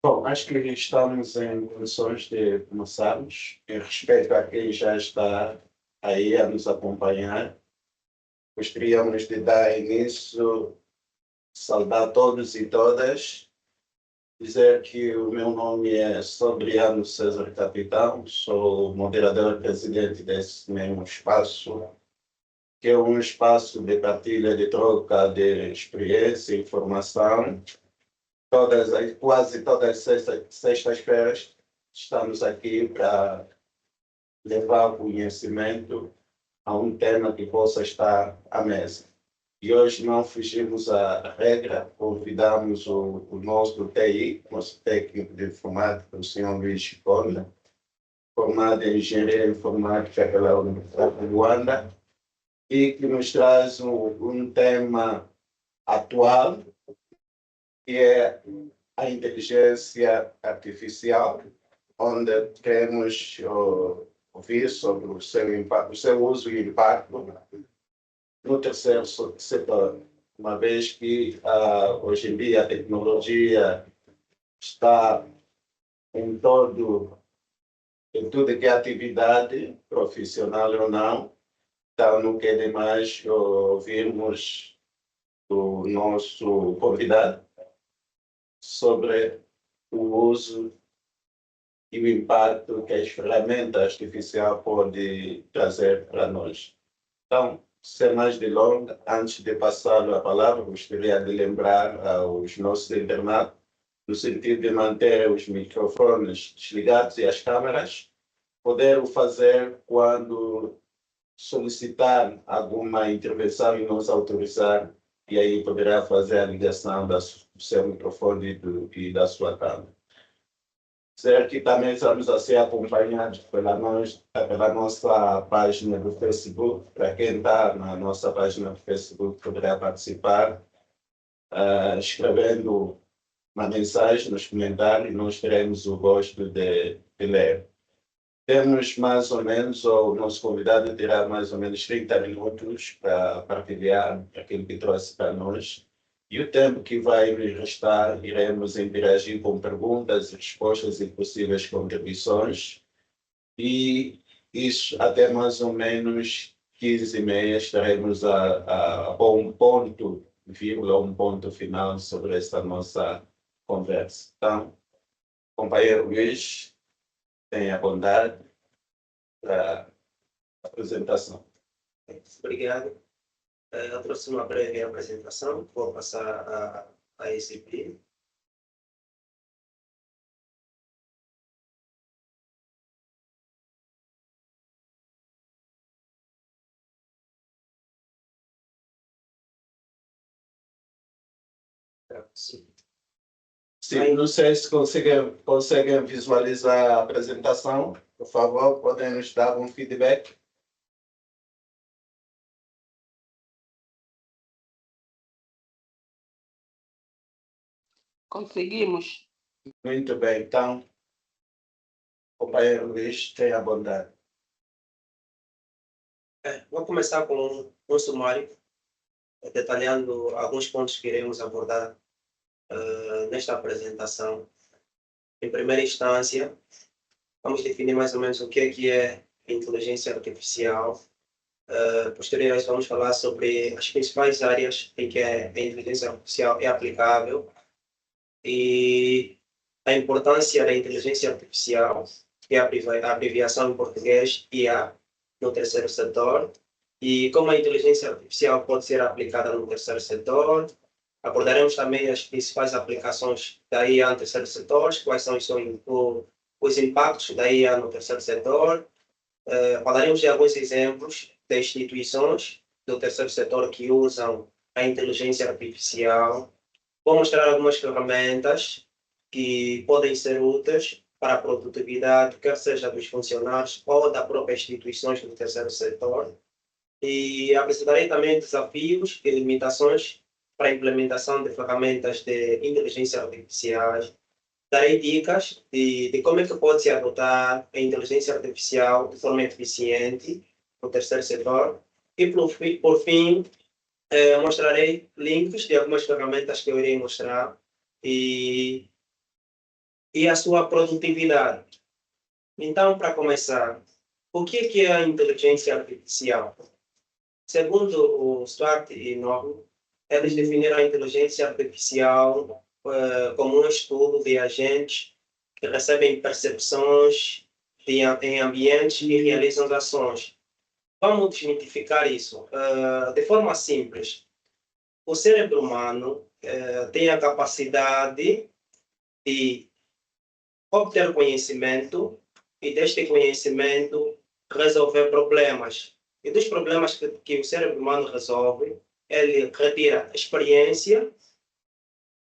Bom, acho que estamos em condições de começarmos. Em respeito a quem já está aí a nos acompanhar, gostaríamos de dar início, saudar todos e todas, dizer que o meu nome é Sobriano César Capitão, sou moderador presidente desse mesmo espaço, que é um espaço de partilha, de troca de experiência e informação. Quase todas as sextas-feiras estamos aqui para levar conhecimento a um tema que possa estar à mesa. E hoje não fugimos à regra, convidamos o nosso TI, nosso técnico de informática, o senhor Luís Conda, formado em Engenharia Informática pela Universidade de Luanda, e que nos traz um tema atual, que é a inteligência artificial, onde queremos ouvir sobre o seu impacto, o seu uso e impacto no terceiro setor, uma vez que hoje em dia a tecnologia está em em tudo que é atividade, profissional ou não, então não quer demais ouvirmos do nosso convidado sobre o uso e o impacto que as ferramentas artificiais podem trazer para nós. Então, sem mais delongas, antes de passar a palavra, gostaria de lembrar aos nossos internatos, no sentido de manter os microfones desligados e as câmeras, poder o fazer quando solicitar alguma intervenção e nos autorizar, e aí poderá fazer a ligação do seu microfone e da sua câmera. Dizer que também estamos a ser acompanhados pela nossa página do Facebook. Para quem está na nossa página do Facebook, poderá participar, escrevendo uma mensagem nos comentários, nós teremos o gosto de ler. Temos mais ou menos, o nosso convidado terá mais ou menos 30 minutos para partilhar aquilo que trouxe para nós. E o tempo que vai nos restar, iremos interagir com perguntas, respostas e possíveis contribuições. E isso até mais ou menos 15h30 estaremos a um ponto, vírgula, um ponto final sobre esta nossa conversa. Então, companheiro Luís, tenha bondade para a apresentação. Obrigado. Eu trouxe uma breve apresentação, vou passar a exibir. Sim. Sim, não sei se conseguem visualizar a apresentação. Por favor, podem nos dar um feedback. Conseguimos. Muito bem, então, companheiro Luís, tenha bondade. Vou começar com um sumário, detalhando alguns pontos que iremos abordar nesta apresentação. Em primeira instância, vamos definir mais ou menos o que é inteligência artificial. Posteriormente, vamos falar sobre as principais áreas em que a inteligência artificial é aplicável e a importância da inteligência artificial, que é a abreviação em português IA, no terceiro setor, e como a inteligência artificial pode ser aplicada no terceiro setor. Abordaremos também as principais aplicações da IA no terceiro setor, quais são os impactos da IA no terceiro setor. Falaremos de alguns exemplos de instituições do terceiro setor que usam a inteligência artificial. Vou mostrar algumas ferramentas que podem ser úteis para a produtividade, quer seja dos funcionários ou das próprias instituições do terceiro setor. E apresentarei também desafios e limitações para a implementação de ferramentas de inteligência artificial. Darei dicas de como é que pode-se adotar a inteligência artificial de forma eficiente no terceiro setor. E, por fim, mostrarei links de algumas ferramentas que eu irei mostrar e e a sua produtividade. Então, para começar, o que é a inteligência artificial? Segundo o Stuart e Norman, eles definiram a inteligência artificial como um estudo de agentes que recebem percepções em ambientes e realizam ações. Vamos desmitificar isso. De forma simples, o cérebro humano tem a capacidade de obter conhecimento e deste conhecimento resolver problemas. E dos problemas que o cérebro humano resolve, ele retira experiência,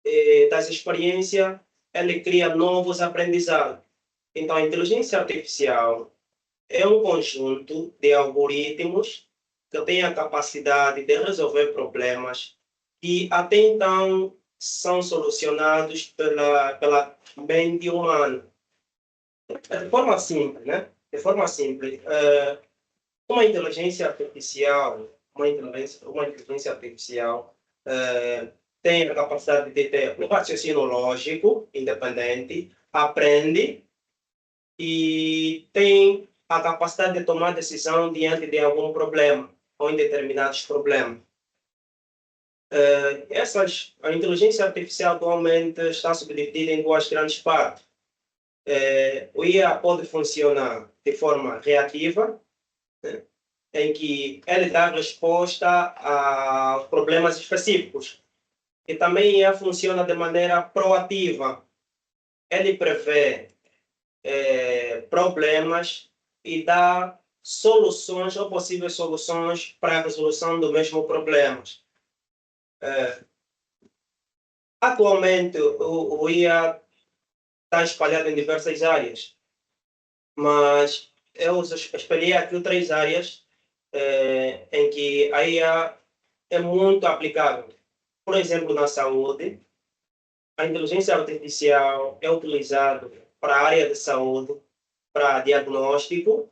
e das experiências ele cria novos aprendizados. Então, a inteligência artificial é um conjunto de algoritmos que têm a capacidade de resolver problemas que até então são solucionados pela mente humana. De forma simples, né? De forma simples, uma inteligência artificial, uma inteligência artificial tem a capacidade de ter um raciocínio lógico, independente, aprende e tem a capacidade de tomar decisão diante de algum problema ou em determinados problemas. A inteligência artificial atualmente está subdividida em duas grandes partes. O IA pode funcionar de forma reativa, né, em que ele dá resposta a problemas específicos. E também IA funciona de maneira proativa. Ele prevê problemas e dá soluções ou possíveis soluções para a resolução do mesmo problema. Atualmente, o IA está espalhado em diversas áreas, mas eu escolhi aqui 3 áreas em que a IA é muito aplicável. Por exemplo, na saúde, a inteligência artificial é utilizada para a área de saúde, para diagnóstico,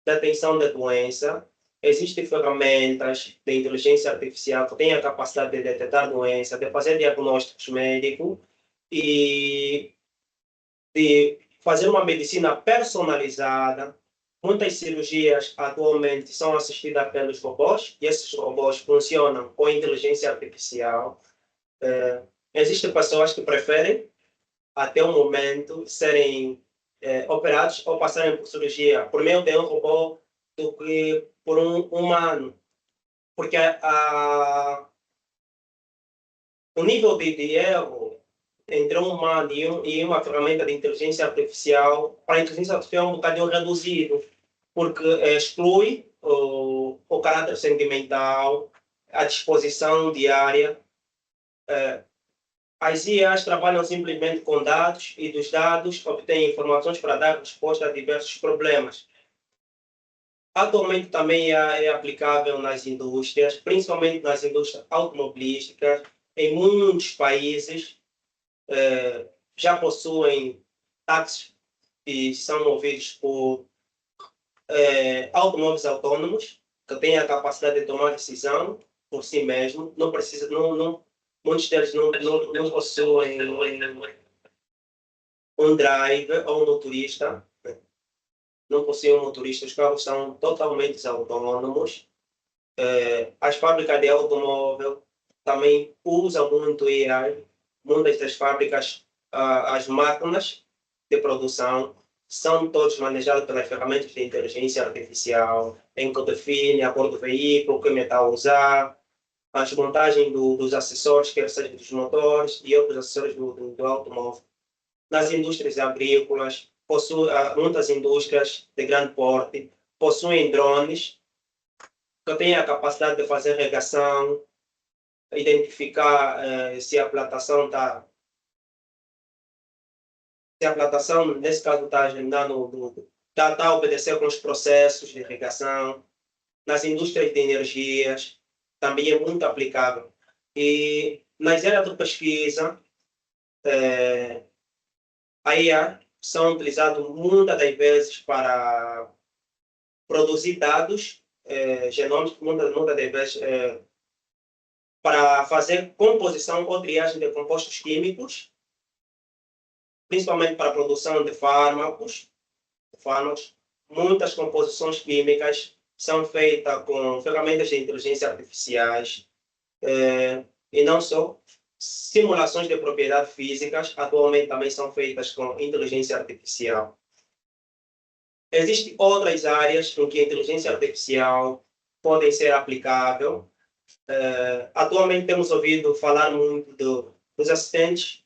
detecção da doença. Existem ferramentas de inteligência artificial que têm a capacidade de detectar doença, de fazer diagnósticos médicos e de fazer uma medicina personalizada. Muitas cirurgias atualmente são assistidas pelos robôs e esses robôs funcionam com inteligência artificial. Existem pessoas que preferem, até o momento, serem operados ou passarem por cirurgia por meio de um robô do que por um humano. Porque o nível de erro entre um humano e uma ferramenta de inteligência artificial, para a inteligência artificial é um bocadinho reduzido, porque exclui o caráter sentimental, a disposição diária. As IAs trabalham simplesmente com dados e dos dados obtêm informações para dar resposta a diversos problemas. Atualmente também é aplicável nas indústrias, principalmente nas indústrias automobilísticas. Em muitos países já possuem táxis que são movidos por automóveis autônomos, que têm a capacidade de tomar decisão por si mesmo. Não precisa, muitos deles não possuem um driver ou um motorista. Não possuem um motorista, os carros são totalmente autônomos. As fábricas de automóvel também usam muito AI. Muitas das fábricas, as máquinas de produção são todas manejadas pelas ferramentas de inteligência artificial, em que define a cor do veículo, que metal usar, as montagens dos acessórios, quer seja dos motores e outros acessórios do automóvel. Nas indústrias agrícolas, muitas indústrias de grande porte possuem drones que têm a capacidade de fazer regação, identificar se a plantação está, nesse caso, está agendando, está a obedecer com os processos de irrigação. Nas indústrias de energias, também é muito aplicável. E nas áreas de pesquisa, a IA são utilizadas muitas das vezes para produzir dados genômicos, muitas das vezes para fazer composição ou triagem de compostos químicos, principalmente para a produção de fármacos. Muitas composições químicas são feitas com ferramentas de inteligência artificiais, e não só. Simulações de propriedades físicas atualmente também são feitas com inteligência artificial. Existem outras áreas em que a inteligência artificial pode ser aplicável. Atualmente temos ouvido falar muito dos assistentes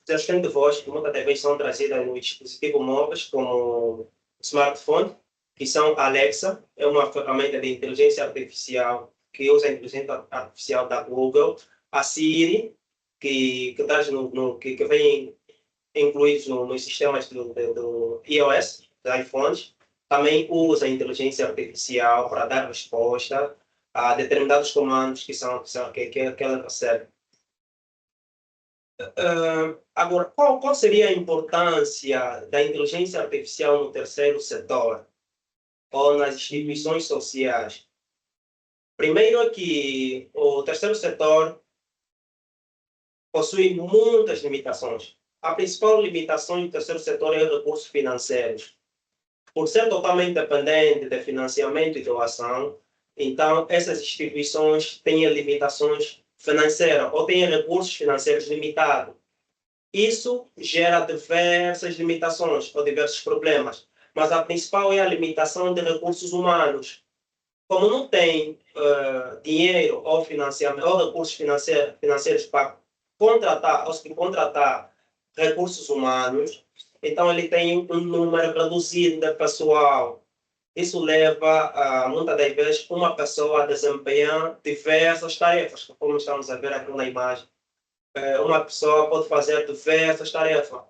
de voz, que muitas vezes são trazidas nos dispositivos móveis, como o smartphone, que são Alexa, é uma ferramenta de inteligência artificial que usa a inteligência artificial da Google, a Siri, que vem incluídos nos sistemas do iOS, dos iPhones, também usa a inteligência artificial para dar resposta a determinados comandos que ela recebe. Agora, qual seria a importância da inteligência artificial no terceiro setor ou nas instituições sociais? Primeiro é que o terceiro setor possui muitas limitações. A principal limitação do terceiro setor é os recursos financeiros. Por ser totalmente dependente de financiamento e doação, então essas instituições têm limitações financeiras ou têm recursos financeiros limitados. Isso gera diversas limitações ou diversos problemas, mas a principal é a limitação de recursos humanos. Como não tem dinheiro ou financiamento ou recursos financeiros para contratar recursos humanos, então ele tem um número reduzido de pessoal. Isso leva a, muitas das vezes, uma pessoa a desempenhar diversas tarefas, como estamos a ver aqui na imagem. Uma pessoa pode fazer diversas tarefas.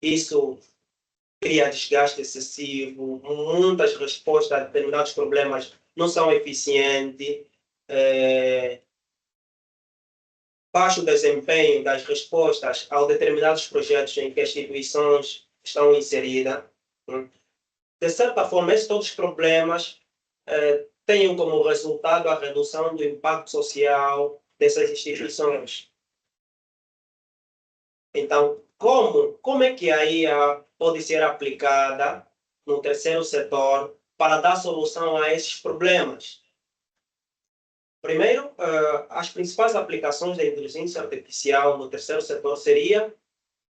Isso cria desgaste excessivo, muitas respostas a determinados problemas não são eficientes, baixo desempenho das respostas a determinados projetos em que as instituições estão inseridas. De certa forma, todos os problemas têm como resultado a redução do impacto social dessas instituições. Então, como é que a IA pode ser aplicada no terceiro setor para dar solução a esses problemas? Primeiro, as principais aplicações da inteligência artificial no terceiro setor seria,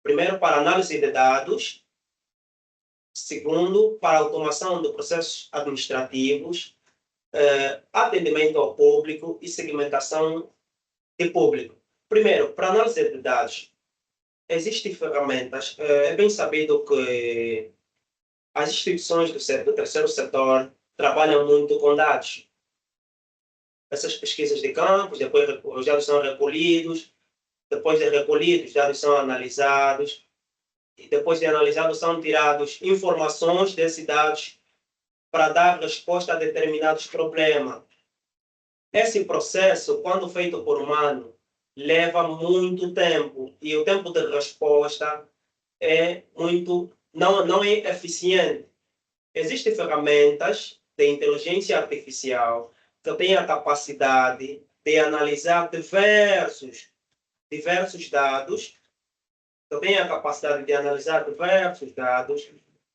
primeiro, para análise de dados, segundo, para automação de processos administrativos, atendimento ao público e segmentação de público. Primeiro, para análise de dados, existem ferramentas. É bem sabido que as instituições do terceiro setor trabalham muito com dados. Essas pesquisas de campos, depois os dados são recolhidos, depois de recolhidos, os dados são analisados, e depois de analisados são tirados informações desses dados para dar resposta a determinados problemas. Esse processo, quando feito por humano, leva muito tempo, e o tempo de resposta não é eficiente. Existem ferramentas de inteligência artificial que têm a capacidade de analisar diversos dados,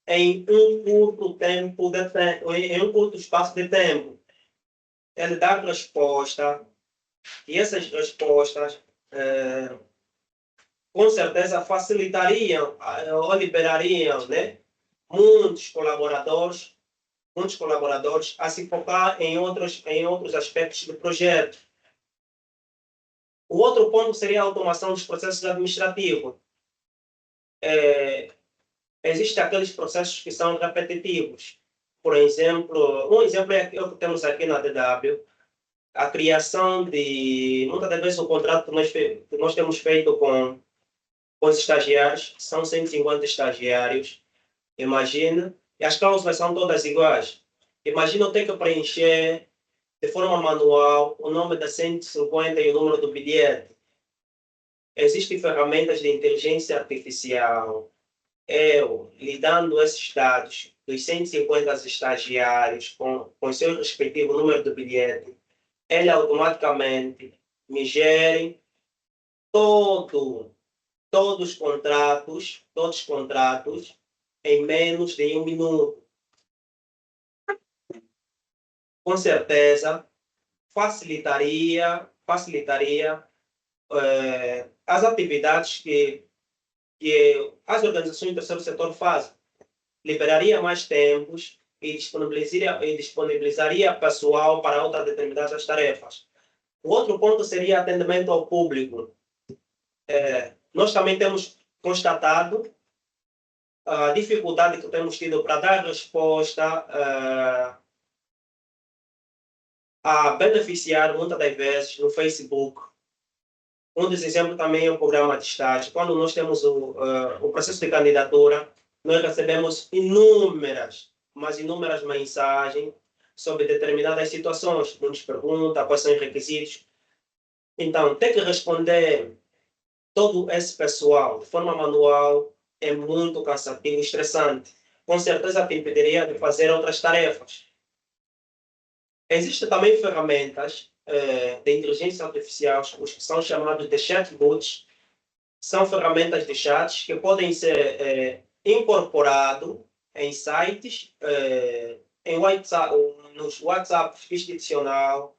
em um curto espaço de tempo. Ele dá resposta, e essas respostas com certeza facilitariam ou liberariam, né, muitos colaboradores a se focar em outros aspectos do projeto. O outro ponto seria a automação dos processos administrativos. Existem aqueles processos que são repetitivos. Por exemplo, um exemplo é o que temos aqui na DW, a criação de, muitas das vezes, o contrato que nós temos feito com os estagiários, são 150 estagiários, imagina, e as cláusulas são todas iguais. Imagina eu ter que preencher de forma manual o nome da 150 e o número do bilhete. Existem ferramentas de inteligência artificial. Eu, lhe dando esses dados dos 150 estagiários com o seu respectivo número do bilhete, ele automaticamente me gere todo todos os contratos em menos de 1 minuto. Com certeza, facilitaria as atividades que as organizações do terceiro setor fazem. Liberaria mais tempos e disponibilizaria pessoal para outras determinadas tarefas. O outro ponto seria atendimento ao público. Nós também temos constatado a dificuldade que temos tido para dar resposta a beneficiário, muitas das vezes, no Facebook. Um dos exemplos também é o programa de estágio. Quando nós temos o processo de candidatura, nós recebemos inúmeras mensagens sobre determinadas situações. Nos pergunta quais são os requisitos. Então, ter que responder todo esse pessoal de forma manual é muito cansativo e estressante. Com certeza te impediria de fazer outras tarefas. Existem também ferramentas de inteligência artificial, os que são chamados de chatbots. São ferramentas de chats que podem ser incorporados em sites, em WhatsApp, nos WhatsApp institucional,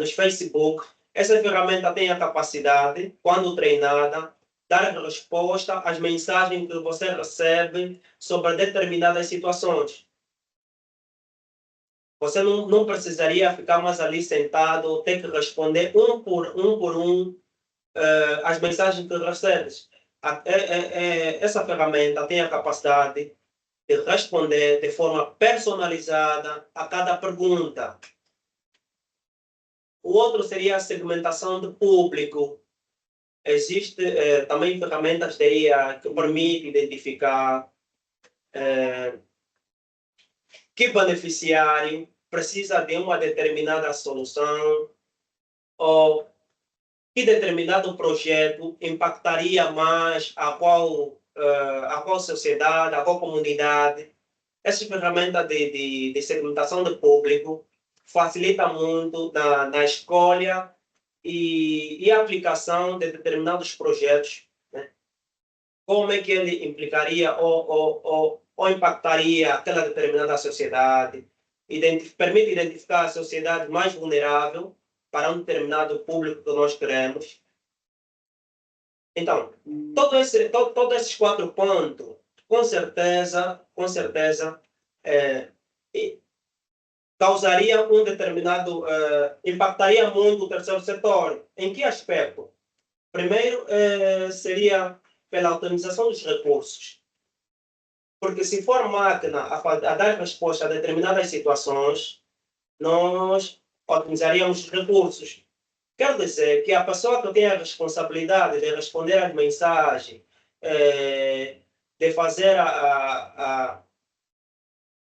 nos Facebook. Essa ferramenta tem a capacidade, quando treinada, dar resposta às mensagens que você recebe sobre determinadas situações. Você não precisaria ficar mais ali sentado, ter que responder um por um as mensagens que recebes. Essa ferramenta tem a capacidade de responder de forma personalizada a cada pergunta. O outro seria a segmentação do público. Existem também ferramentas de IA que permitem identificar que beneficiário precisa de uma determinada solução ou que determinado projeto impactaria mais a qual sociedade, a qual comunidade. Essa ferramenta de segmentação de público facilita muito na escolha e aplicação de determinados projetos. Né? Como é que ele implicaria ou impactaria aquela determinada sociedade. Permite identificar a sociedade mais vulnerável para um determinado público que nós queremos. Então, todos esses 4 pontos, com certeza, causaria um determinado, impactaria muito o terceiro setor. Em que aspecto? Primeiro, seria pela otimização dos recursos. Porque se for máquina a dar resposta a determinadas situações, nós otimizaríamos os recursos. Quer dizer que a pessoa que tem a responsabilidade de responder às mensagens, de fazer a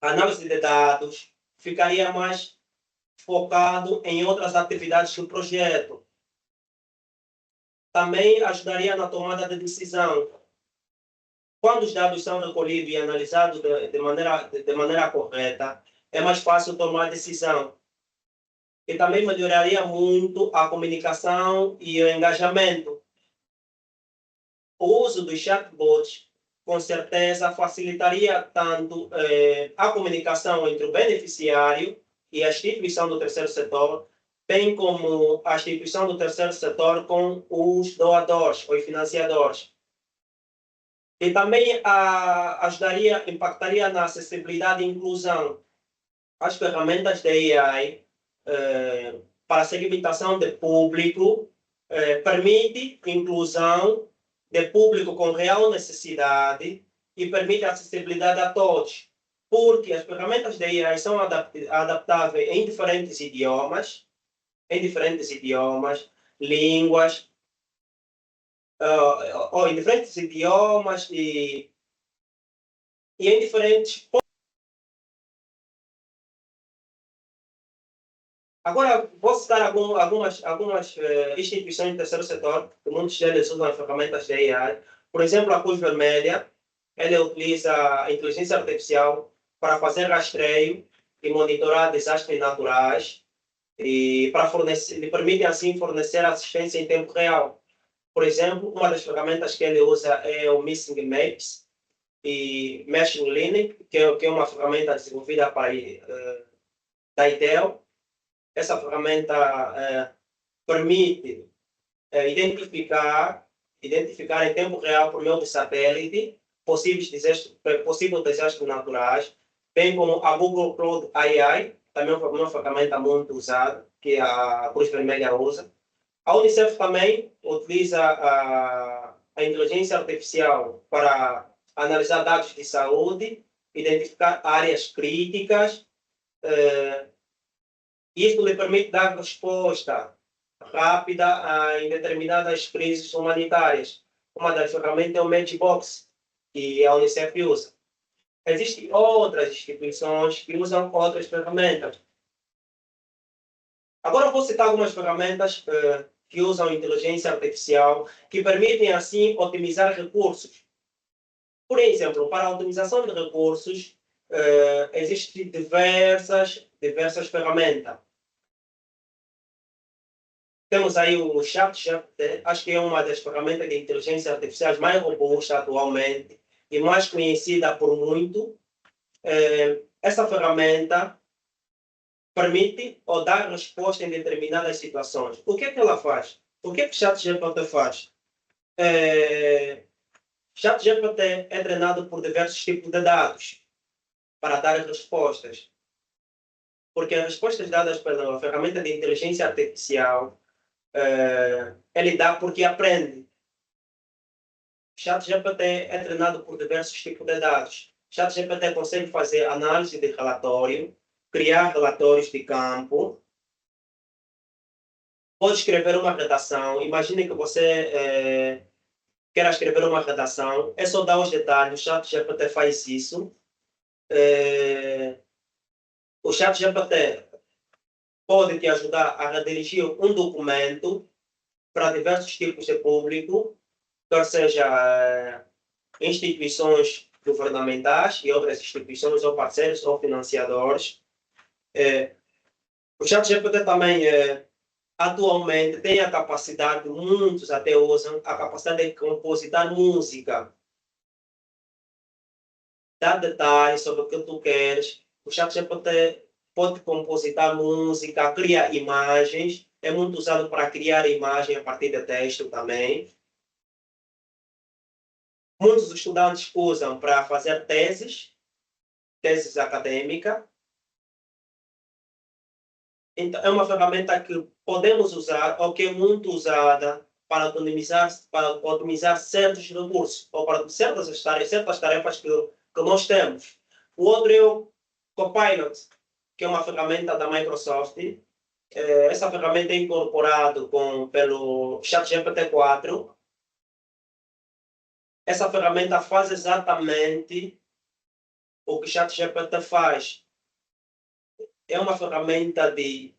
análise de dados, ficaria mais focado em outras atividades do projeto. Também ajudaria na tomada de decisão. Quando os dados são recolhidos e analisados de maneira correta, é mais fácil tomar decisão. E também melhoraria muito a comunicação e o engajamento. O uso dos chatbots, com certeza, facilitaria tanto a comunicação entre o beneficiário e a instituição do terceiro setor, bem como a instituição do terceiro setor com os doadores, os financiadores. E também impactaria na acessibilidade e inclusão. As ferramentas de AI para segmentação de público permite inclusão de público com real necessidade e permite acessibilidade a todos, porque as ferramentas de AI são adaptáveis em diferentes idiomas, línguas, ou em diferentes idiomas e em diferentes. Agora, vou citar algumas instituições do terceiro setor, que muitos deles usam as ferramentas de AI. Por exemplo, a Cruz Vermelha, ela utiliza a inteligência artificial para fazer rastreio e monitorar desastres naturais e lhe permite assim fornecer assistência em tempo real. Por exemplo, uma das ferramentas que ele usa é o Missing Maps e Machine Learning, que é uma ferramenta desenvolvida da IDEO. Essa ferramenta permite identificar em tempo real, por meio de satélite, possíveis desastres naturais, bem como a Google Cloud AI, também uma ferramenta muito usada, que a Cruz Vermelha usa. A Unicef também utiliza a inteligência artificial para analisar dados de saúde, identificar áreas críticas, isto lhe permite dar resposta rápida em determinadas crises humanitárias. Uma das ferramentas é o Matchbox, que a Unicef usa. Existem outras instituições que usam outras ferramentas. Agora vou citar algumas ferramentas que usam inteligência artificial, que permitem, assim, otimizar recursos. Por exemplo, para a otimização de recursos, existem diversas ferramentas. Temos aí o ChatGPT, acho que é uma das ferramentas de inteligência artificial mais robusta atualmente e mais conhecida por muito. Essa ferramenta permite ou dar resposta em determinadas situações. O que é que ela faz? O que é que o ChatGPT faz? ChatGPT é treinado por diversos tipos de dados para dar respostas. Porque as respostas dadas pela ferramenta de inteligência artificial ele dá porque aprende. ChatGPT é treinado por diversos tipos de dados. ChatGPT consegue fazer análise de relatório, criar relatórios de campo, pode escrever uma redação. Imagine que você quer escrever uma redação, é só dar os detalhes, o ChatGPT faz isso. O ChatGPT pode te ajudar a redigir um documento para diversos tipos de público, quer seja instituições governamentais e outras instituições, ou parceiros, ou financiadores. O ChatGPT também, atualmente, tem a capacidade, muitos até usam, a capacidade de compositar música. Dá detalhes sobre o que tu queres. O ChatGPT pode compositar música, criar imagens. É muito usado para criar imagem a partir de texto também. Muitos estudantes usam para fazer teses acadêmicas. Então, é uma ferramenta que podemos usar, ou que é muito usada para otimizar certos recursos, ou para certas tarefas que nós temos. O outro é o Copilot, que é uma ferramenta da Microsoft. Essa ferramenta é incorporada pelo ChatGPT-4. Essa ferramenta faz exatamente o que o ChatGPT faz. É uma ferramenta de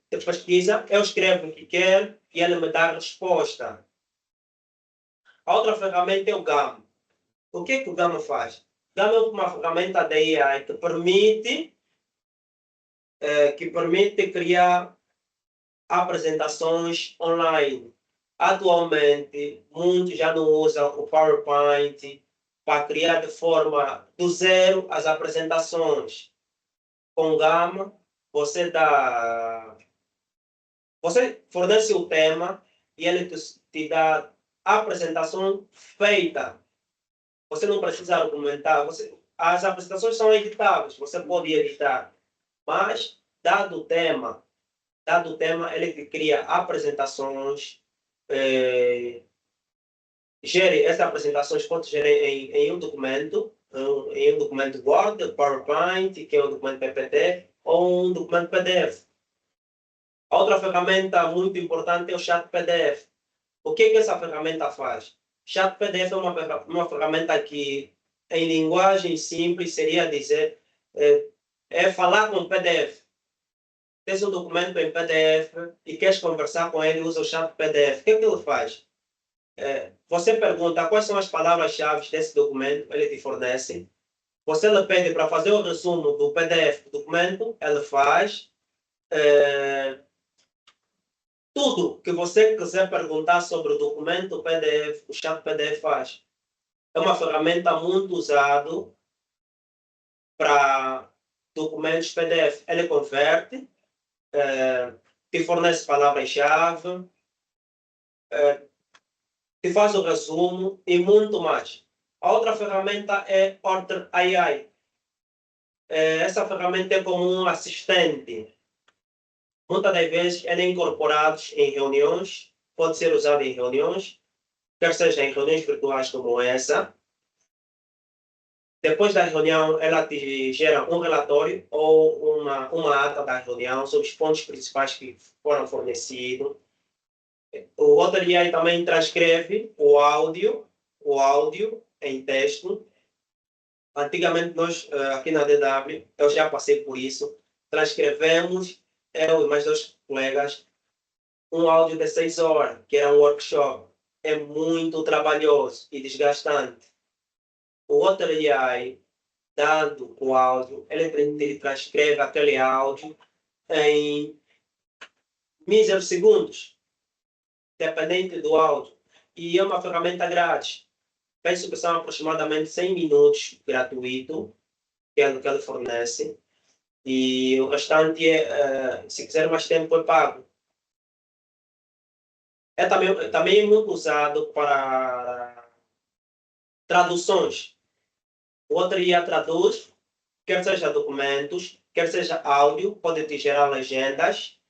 pesquisa. Eu escrevo o que quero e ele me dá a resposta. A outra ferramenta é o Gamma. O que é que o Gamma faz? Gamma é uma ferramenta da AI que permite criar apresentações online. Atualmente, muitos já não usam o PowerPoint para criar de forma do zero as apresentações. Com Gamma, você fornece o tema e ele te dá a apresentação feita. Você não precisa argumentar. As apresentações são editáveis, você pode editar. Mas, dado o tema, ele te cria apresentações, gere essas apresentações, pode gerar em um documento, Word, PowerPoint, que é um documento PPT, ou um documento PDF. A outra ferramenta muito importante é o Chat PDF. O que essa ferramenta faz? Chat PDF é uma ferramenta que, em linguagem simples, seria dizer, falar com PDF. Tens um documento em PDF e queres conversar com ele, usa o Chat PDF. O que ele faz? Você pergunta quais são as palavras-chave desse documento, ele te fornece. Você lhe pede para fazer o resumo do PDF do documento, ele faz. tudo que você quiser perguntar sobre o documento PDF, o chat PDF faz. É uma ferramenta muito usada para documentos PDF. Ele converte, te fornece palavras-chave, te faz o resumo e muito mais. A outra ferramenta é Order AI. Essa ferramenta é como um assistente. Muitas das vezes ele é incorporado em reuniões, pode ser usado em reuniões, quer seja em reuniões virtuais como essa. Depois da reunião, ela te gera um relatório ou uma ata da reunião sobre os pontos principais que foram fornecidos. O OpenAI também transcreve o áudio em texto. Antigamente, nós, aqui na DW, eu já passei por isso, transcrevemos, eu e mais dois colegas, um áudio de 6 horas, que era um workshop. É muito trabalhoso e desgastante. O OpenAI, dando o áudio, ele transcreve aquele áudio em míseros segundos, dependente do áudio. E é uma ferramenta grátis. Penso que são aproximadamente 100 minutos gratuito que ele fornece. E o restante, se quiser mais tempo, é pago. É também muito usado para traduções. O outro IA traduz, quer seja documentos, quer seja áudio, pode te gerar legendas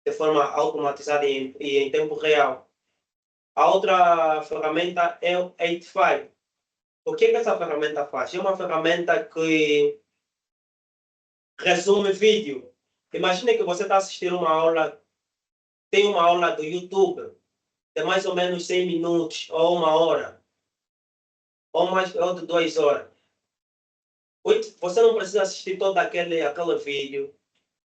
de forma automatizada e em tempo real. A outra ferramenta é o 85. O que essa ferramenta faz? É uma ferramenta que resume vídeo. Imagine que você está assistindo uma aula, tem uma aula do YouTube de mais ou menos 100 minutos, ou 1 hora, ou de 2 horas. Você não precisa assistir todo aquele vídeo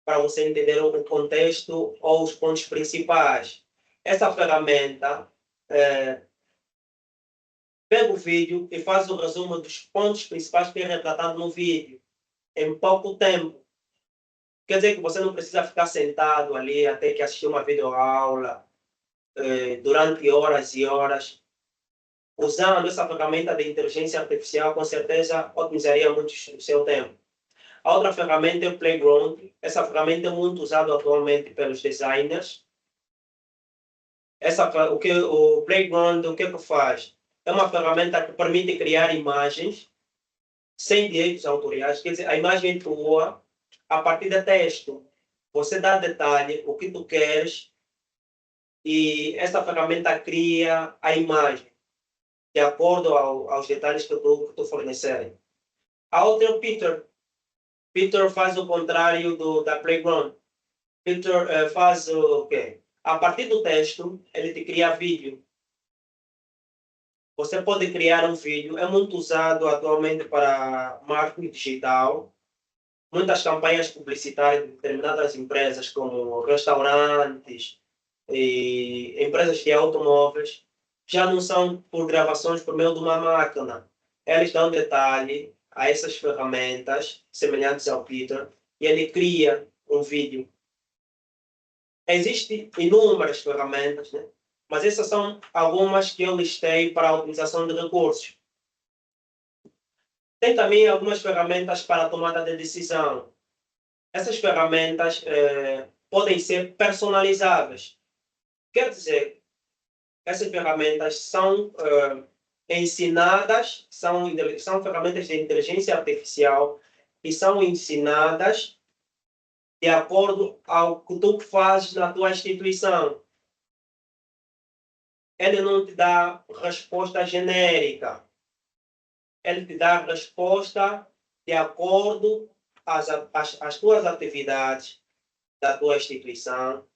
para você entender o contexto ou os pontos principais. Essa ferramenta pega o vídeo e faz o resumo dos pontos principais que é retratado no vídeo, em pouco tempo. Quer dizer que você não precisa ficar sentado ali até que assistir uma videoaula durante horas e horas. Usando essa ferramenta de inteligência artificial, com certeza otimizaria muito o seu tempo. A outra ferramenta é o Playground. Essa ferramenta é muito usada atualmente pelos designers. O Playground, o que faz? É uma ferramenta que permite criar imagens sem direitos autoriais. Quer dizer, a imagem é tua a partir de texto. Você dá detalhe, o que tu queres, e essa ferramenta cria a imagem de acordo aos detalhes que tu fornecer. A outra é o Peter. Peter faz o contrário da Playground. Peter faz o quê? A partir do texto, ele te cria vídeo. Você pode criar um vídeo. É muito usado atualmente para marketing digital. Muitas campanhas publicitárias de determinadas empresas, como restaurantes e empresas de automóveis, já não são por gravações por meio de uma máquina. Eles dão detalhe a essas ferramentas semelhantes ao Peter e ele cria um vídeo. Existem inúmeras ferramentas, né? Mas essas são algumas que eu listei para a utilização de recursos. Tem também algumas ferramentas para a tomada de decisão. Essas ferramentas podem ser personalizáveis. Quer dizer, essas ferramentas são ensinadas, são ferramentas de inteligência artificial e são ensinadas de acordo ao que tu fazes na tua instituição. Ele não te dá resposta genérica. Ele te dá resposta de acordo às tuas atividades da tua instituição,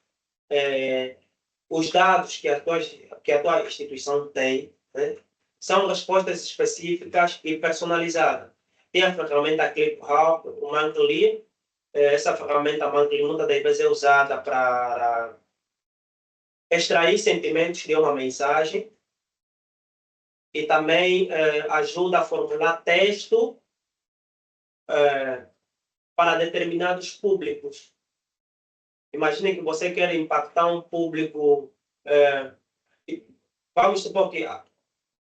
os dados que a tua instituição tem, né? São respostas específicas e personalizadas. Tem a ferramenta ClipHub, o Monthly. Essa ferramenta Monthly muitas das vezes é usada para extrair sentimentos de uma mensagem e também ajuda a formular texto para determinados públicos. Imagine que você quer impactar um público. Vamos supor que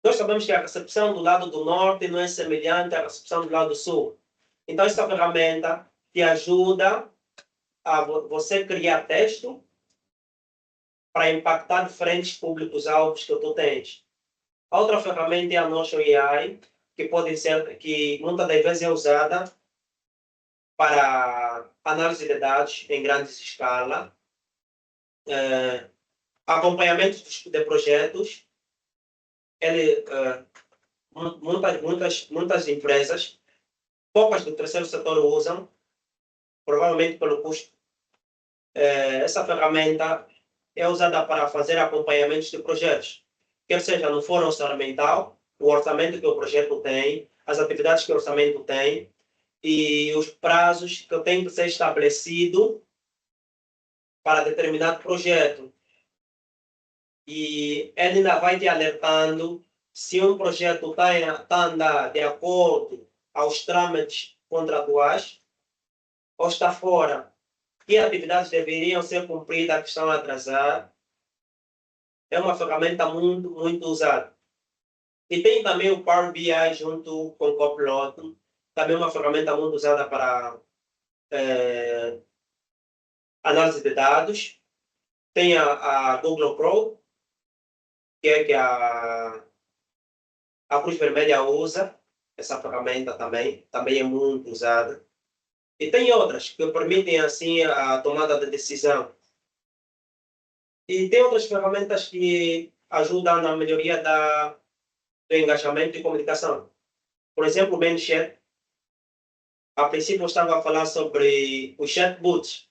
nós sabemos que a recepção do lado do norte não é semelhante à recepção do lado do sul. Então, essa ferramenta te ajuda a você criar texto para impactar diferentes públicos-alvos que tu tens. A outra ferramenta é a Notion AI, que muitas das vezes é usada para análise de dados em grande escala, acompanhamento de projetos. Muitas empresas, poucas do terceiro setor usam, provavelmente pelo custo. Essa ferramenta é usada para fazer acompanhamentos de projetos, quer seja no fórum orçamental, o orçamento que o projeto tem, as atividades que o orçamento tem e os prazos que tem que ser estabelecido para determinado projeto. E ele ainda vai te alertando se um projeto está a andar de acordo aos trâmites contratuais ou está fora. Que atividades deveriam ser cumpridas que estão a atrasar. É uma ferramenta muito, muito usada. E tem também o Power BI junto com o Copilot, também uma ferramenta muito usada para análise de dados. Tem a Google Pro, que a Cruz Vermelha usa, essa ferramenta também é muito usada. E tem outras que permitem assim a tomada de decisão. E tem outras ferramentas que ajudam na melhoria do engajamento e comunicação. Por exemplo, o ManyChat. A princípio, eu estava a falar sobre os chatbots,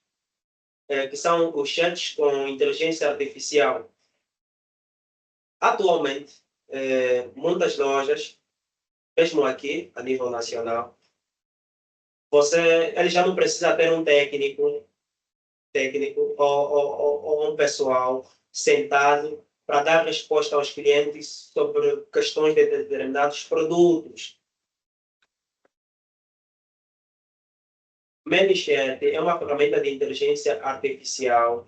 que são os chats com inteligência artificial. Atualmente, muitas lojas, mesmo aqui, a nível nacional, ele já não precisa ter um técnico ou um pessoal sentado para dar resposta aos clientes sobre questões de determinados produtos. ManyChat é uma ferramenta de inteligência artificial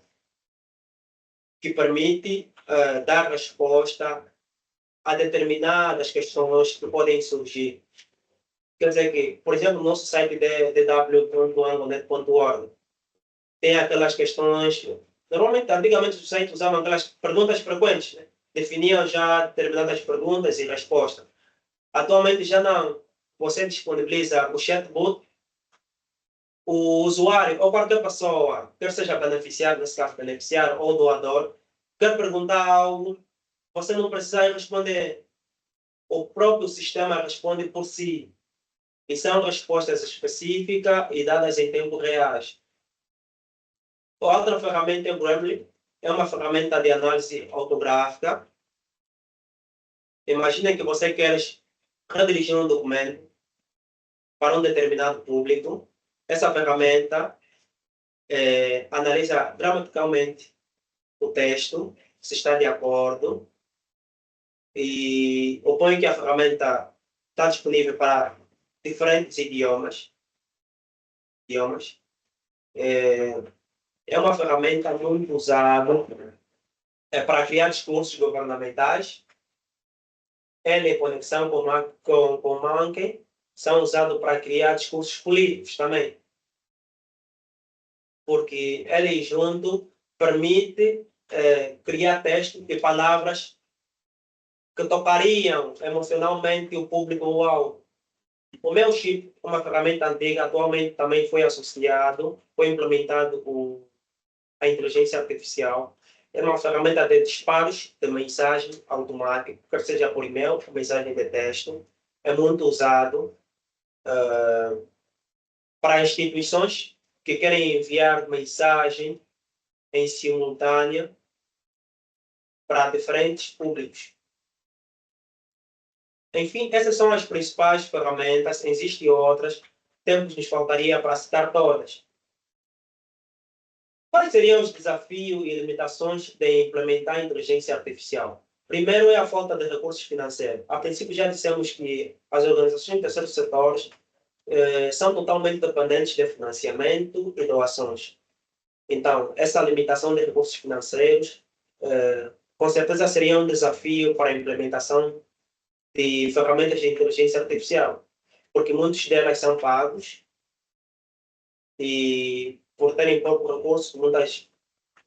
que permite dar resposta a determinadas questões que podem surgir. Quer dizer que, por exemplo, no nosso site dw.angonet.org tem aquelas questões. Normalmente, antigamente, os sites usavam aquelas perguntas frequentes, né? Definiam já determinadas perguntas e respostas. Atualmente já não. Você disponibiliza o chatbot, o usuário ou qualquer pessoa, quer seja beneficiário, nesse caso beneficiário ou doador, quer perguntar algo, você não precisa responder. O próprio sistema responde por si. E são respostas específicas e dadas em tempo real. A outra ferramenta é o Grammarly, é uma ferramenta de análise autográfica. Imagine que você quer redirigir um documento para um determinado público. Essa ferramenta analisa gramaticalmente o texto, se está de acordo, e opõe que a ferramenta está disponível para diferentes idiomas. É uma ferramenta muito usada para criar discursos governamentais. Ela em conexão com o Monkey são usados para criar discursos políticos também. Porque ele junto permite criar textos e palavras que tocariam emocionalmente o público-alvo. O Mailchimp, uma ferramenta antiga, atualmente também foi implementado com a inteligência artificial. É uma ferramenta de disparos de mensagem automática, quer seja por e-mail ou mensagem de texto. É muito usado para instituições que querem enviar mensagem em simultânea para diferentes públicos. Enfim, essas são as principais ferramentas. Existem outras. Tempo nos faltaria para citar todas. Quais seriam os desafios e limitações de implementar a inteligência artificial? Primeiro é a falta de recursos financeiros. A princípio já dissemos que as organizações de terceiro setor são totalmente dependentes de financiamento e doações. Então, essa limitação de recursos financeiros, com certeza seria um desafio para a implementação de ferramentas de inteligência artificial, porque muitos delas são pagos e, por terem pouco recurso, muitas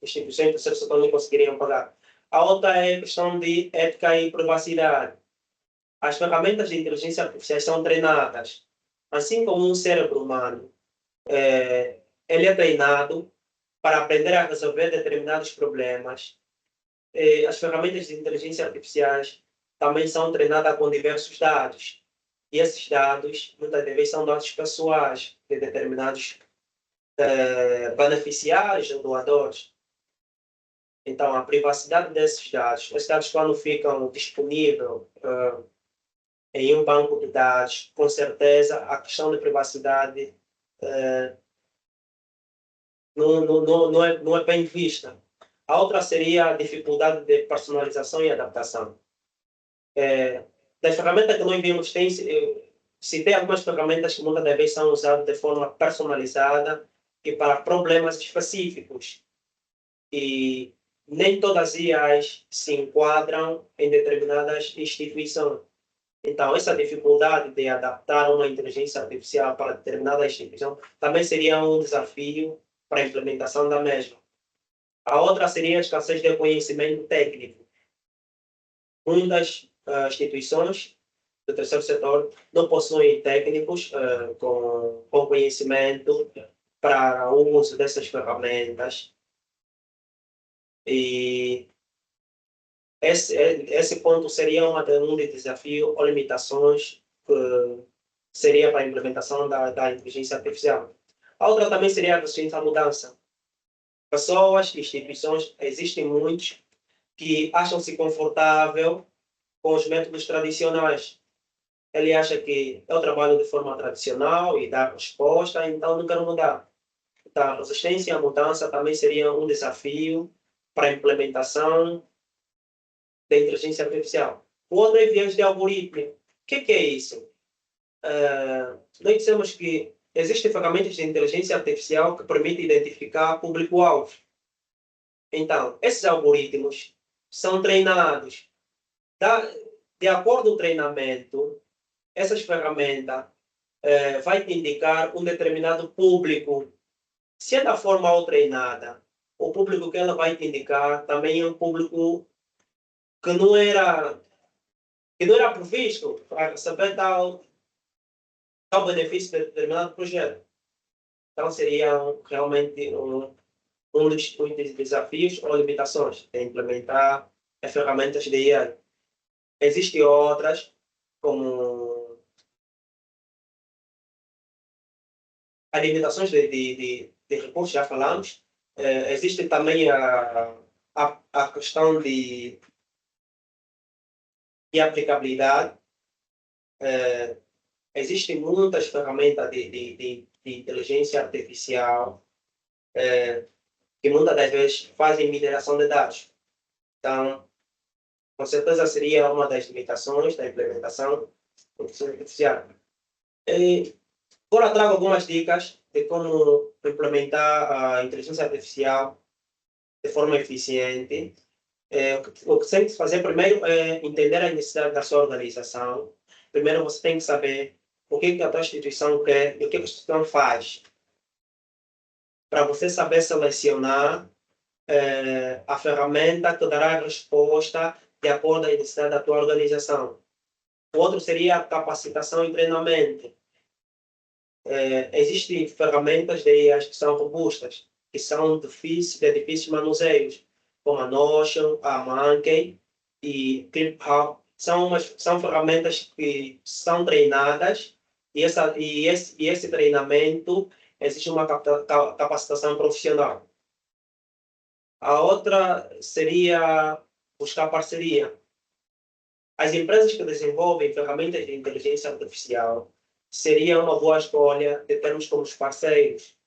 instituições do terceiro setor não conseguiriam pagar. A outra é a questão de ética e privacidade. As ferramentas de inteligência artificial são treinadas, assim como um cérebro humano. Ele é treinado para aprender a resolver determinados problemas. As ferramentas de inteligência artificiais também são treinadas com diversos dados. E esses dados, muitas vezes, são dados pessoais de determinados beneficiários ou doadores. Então, a privacidade desses dados, esses dados quando ficam disponíveis em um banco de dados, com certeza a questão de privacidade não é bem vista. A outra seria a dificuldade de personalização e adaptação. Das ferramentas que nós vimos, citei algumas ferramentas que muitas vezes são usadas de forma personalizada e para problemas específicos. E nem todas as IAs se enquadram em determinadas instituições. Então, essa dificuldade de adaptar uma inteligência artificial para determinada instituição também seria um desafio para a implementação da mesma. A outra seria a escassez de conhecimento técnico. Muitas instituições do terceiro setor não possuem técnicos com conhecimento para o uso dessas ferramentas. E esse ponto seria um desafio ou limitações que seria para a implementação da inteligência artificial. A outra também seria a questão da mudança. Pessoas, instituições, existem muitos que acham-se confortável com os métodos tradicionais. Ele acha que eu trabalho de forma tradicional e dá resposta, então não quero mudar. Então, a resistência à mudança também seria um desafio para a implementação da inteligência artificial. O outro é viés de algoritmo. O que é isso? Nós dissemos que existem ferramentas de inteligência artificial que permitem identificar público-alvo. Então, esses algoritmos são treinados. De acordo com o treinamento, essas ferramentas vai te indicar um determinado público. Se é da forma treinada, o público que ela vai te indicar também é um público que não era previsto para receber tal benefício de determinado projeto. Então, seria realmente um dos desafios ou limitações de implementar as ferramentas de IA. Existem outras, como as limitações de recursos, já falamos. Existe também a questão de aplicabilidade. Existem muitas ferramentas de inteligência artificial que muitas das vezes fazem mineração de dados. Então, com certeza seria uma das limitações da implementação da inteligência artificial. Agora trago algumas dicas de como implementar a inteligência artificial de forma eficiente. O que você tem que fazer primeiro é entender a necessidade da sua organização. Primeiro você tem que saber o que a tua instituição quer e o que a instituição faz. Para você saber selecionar a ferramenta que dará a resposta de acordo com a necessidade da tua organização. O outro seria a capacitação e treinamento. Existem ferramentas de IA que são robustas, que são de difíceis manuseios, como a Notion, a Monkey e ClipHub. São ferramentas que são treinadas e esse treinamento existe uma capacitação profissional. A outra seria buscar parceria. As empresas que desenvolvem ferramentas de inteligência artificial seria uma boa escolha de termos como parceiros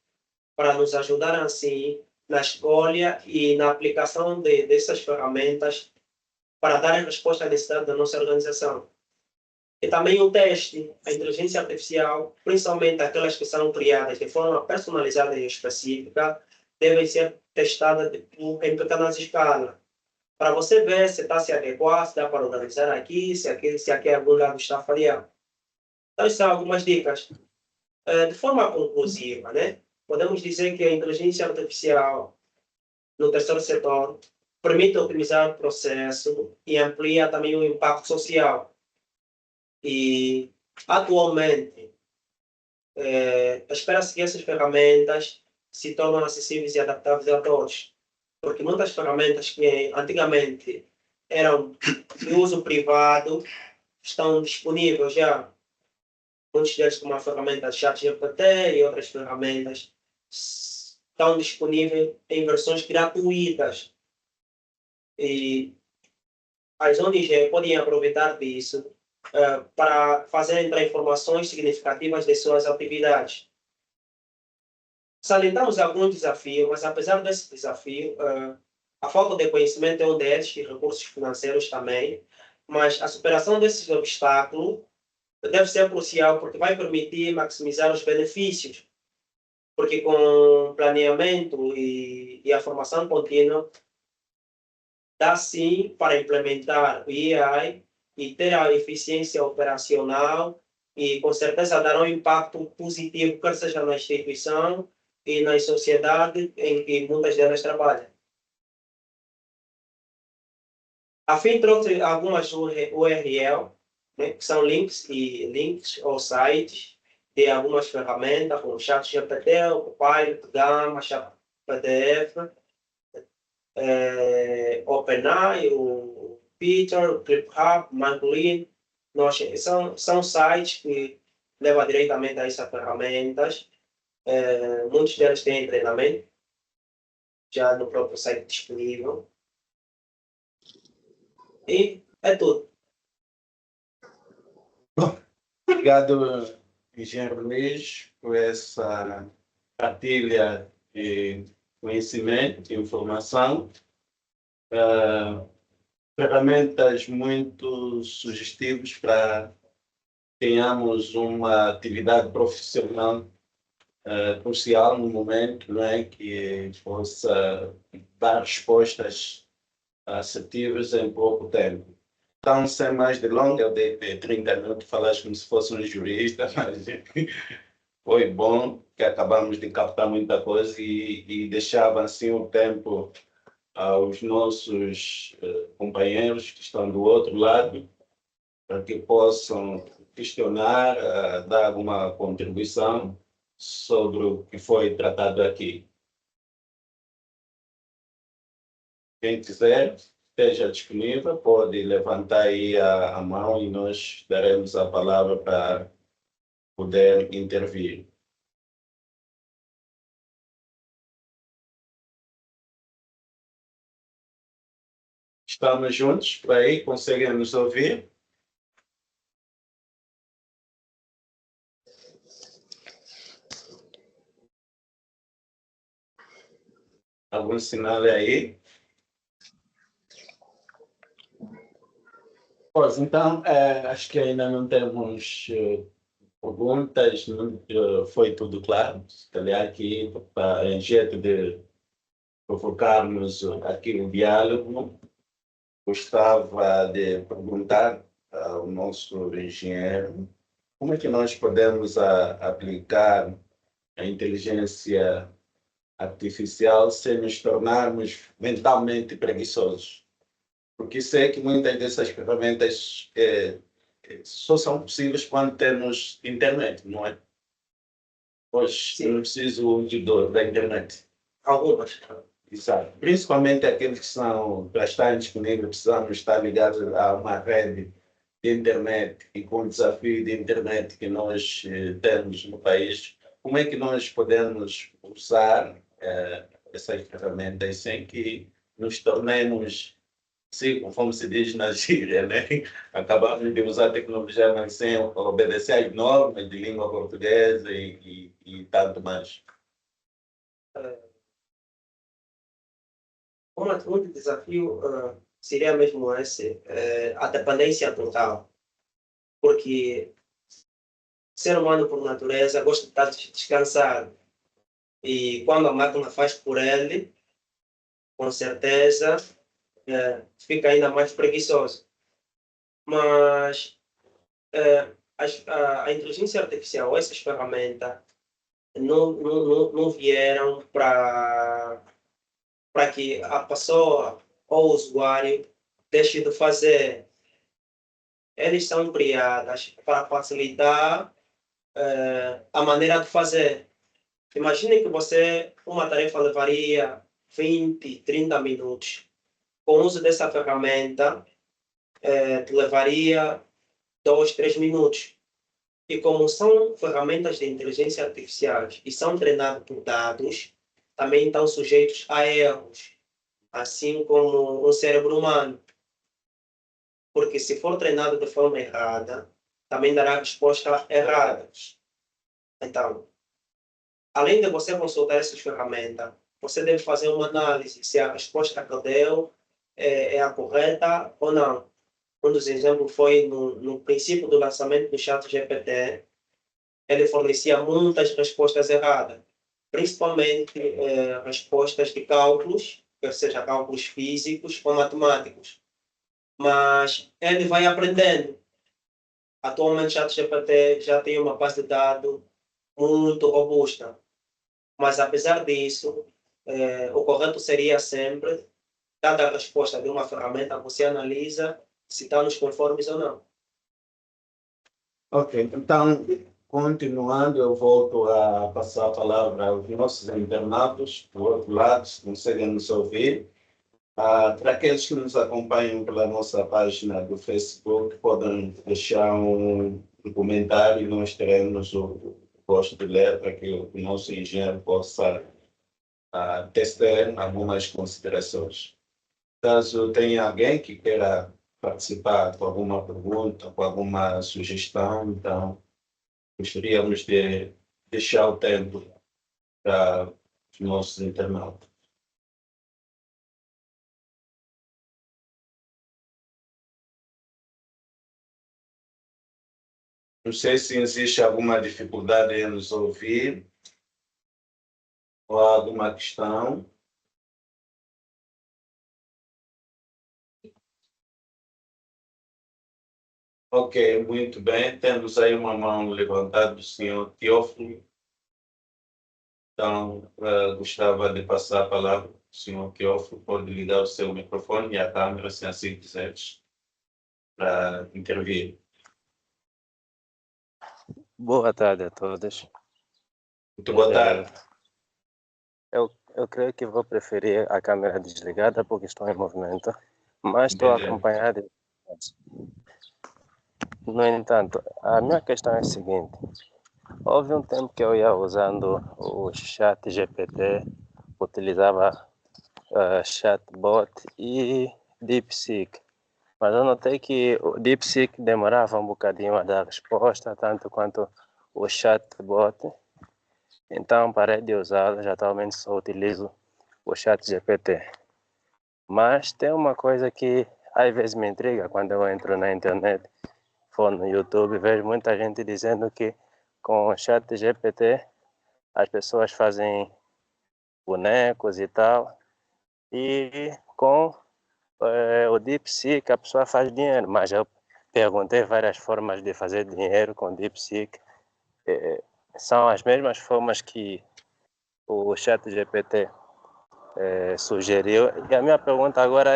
para nos ajudar assim na escolha e na aplicação dessas ferramentas para dar a resposta à necessidade da nossa organização. E também o teste, a inteligência artificial, principalmente aquelas que são criadas de forma personalizada e específica, devem ser testadas em pequenas escalas, para você ver se está se adequar, se dá para organizar aqui, se aqui algum lado está falhando. Então, são algumas dicas. De forma conclusiva, né? Podemos dizer que a inteligência artificial no terceiro setor permite otimizar o processo e amplia também o impacto social. E, atualmente, espera-se que essas ferramentas se tornem acessíveis e adaptáveis a todos. Porque muitas ferramentas que antigamente eram de uso privado estão disponíveis já. Muitos deles, como a ferramenta ChatGPT e outras ferramentas, estão disponíveis em versões gratuitas. E as ONGs podem aproveitar disso para fazer entrar informações significativas de suas atividades. Salientamos alguns desafios, mas apesar desse desafio, a falta de conhecimento é um deles, e recursos financeiros também, mas a superação desses obstáculos deve ser crucial porque vai permitir maximizar os benefícios, porque com planeamento e a formação contínua, dá sim para implementar o AI e ter a eficiência operacional e com certeza dará um impacto positivo, quer seja na instituição e na sociedade em que muitas delas trabalham. A fim trouxe algumas URL, né, que são links ou sites de algumas ferramentas, como ChatGPT, o Copilot, Gamma, ChatPDF, OpenAI, o Peter, o ClipHub, Manglin. São sites que levam diretamente a essas ferramentas. Muitos deles têm treinamento já no próprio site disponível. E é tudo. Bom, obrigado, engenheiro Luiz, por essa partilha de conhecimento e informação. Ferramentas muito sugestivas para tenhamos uma atividade profissional crucial no momento, não é? Que possa dar respostas assertivas em pouco tempo. Então, sem mais delongas, eu dei 30 minutos, falaste como se fosse um jurista, mas foi bom que acabamos de captar muita coisa e deixava assim o tempo aos nossos companheiros que estão do outro lado, para que possam questionar, dar alguma contribuição sobre o que foi tratado aqui. Quem quiser, esteja disponível, pode levantar aí a mão e nós daremos a palavra para poder intervir. Estamos juntos por aí? Conseguem nos ouvir? Algum sinal aí? Pois, então, acho que ainda não temos perguntas, não, foi tudo claro. Se calhar aqui, para em jeito de provocarmos aqui um diálogo, gostava de perguntar ao nosso engenheiro como é que nós podemos aplicar a inteligência artificial sem nos tornarmos mentalmente preguiçosos. Porque sei que muitas dessas ferramentas só são possíveis quando temos internet, não é? Pois Sim. eu não preciso da internet. Algumas. Exato. Principalmente aqueles que são, para estarem disponíveis, precisamos estar ligados a uma rede de internet e com o desafio de internet que nós temos no país, como é que nós podemos usar essas ferramentas sem que nos tornemos, sim, conforme se diz na gíria, né? Acabamos de usar a tecnologia, mas sem obedecer às normas de língua portuguesa e tanto mais. Um desafio seria mesmo esse, a dependência total, porque o ser humano, por natureza, gosta de estar descansado. E quando a máquina faz por ele, com certeza, fica ainda mais preguiçoso. Mas a inteligência artificial, essas ferramentas, não vieram para que a pessoa ou o usuário deixe de fazer. Eles são criadas para facilitar a maneira de fazer. Imagine que uma tarefa levaria 20, 30 minutos. Com o uso dessa ferramenta, levaria 2, 3 minutos. E como são ferramentas de inteligência artificial e são treinadas por dados, também estão sujeitos a erros, assim como um cérebro humano. Porque se for treinado de forma errada, também dará respostas erradas. Então, além de você consultar essas ferramentas, você deve fazer uma análise se a resposta que deu é a correta ou não. Um dos exemplos foi no princípio do lançamento do ChatGPT, ele fornecia muitas respostas erradas, principalmente respostas de cálculos, quer seja cálculos físicos ou matemáticos. Mas ele vai aprendendo. Atualmente, o ChatGPT já tem uma base de dados muito robusta. Mas, apesar disso, o correto seria sempre, dada a resposta de uma ferramenta, você analisa se está nos conformes ou não. Ok, então, continuando, eu volto a passar a palavra aos nossos internautas, do outro lado, se conseguem nos ouvir. Para aqueles que nos acompanham pela nossa página do Facebook, podem deixar um comentário e nós teremos o gosto de ler para que o nosso engenheiro possa tecer algumas considerações. Caso tenha alguém que queira participar com alguma pergunta, com alguma sugestão, então gostaríamos de deixar o tempo para os nossos internautas. Não sei se existe alguma dificuldade em nos ouvir ou alguma questão. Ok, muito bem. Temos aí uma mão levantada do senhor Teófilo. Então, gostava de passar a palavra ao senhor Teófilo. Pode ligar o seu microfone e a câmera, se assim quiseres, para intervir. Boa tarde a todos. Muito boa tarde. Eu creio que vou preferir a câmera desligada porque estou em movimento, mas estou acompanhado. No entanto, a minha questão é a seguinte: houve um tempo que eu ia usando o chat GPT, utilizava chatbot e DeepSeek, mas eu notei que o DeepSeek demorava um bocadinho a dar resposta, tanto quanto o chatbot. Então parei de usá-lo, já atualmente só utilizo o ChatGPT. Mas tem uma coisa que às vezes me intriga quando eu entro na internet, for no YouTube, vejo muita gente dizendo que com o ChatGPT as pessoas fazem bonecos e tal, e com o DeepSeek a pessoa faz dinheiro, mas eu perguntei várias formas de fazer dinheiro com DeepSeek, são as mesmas formas que o ChatGPT sugeriu. E a minha pergunta agora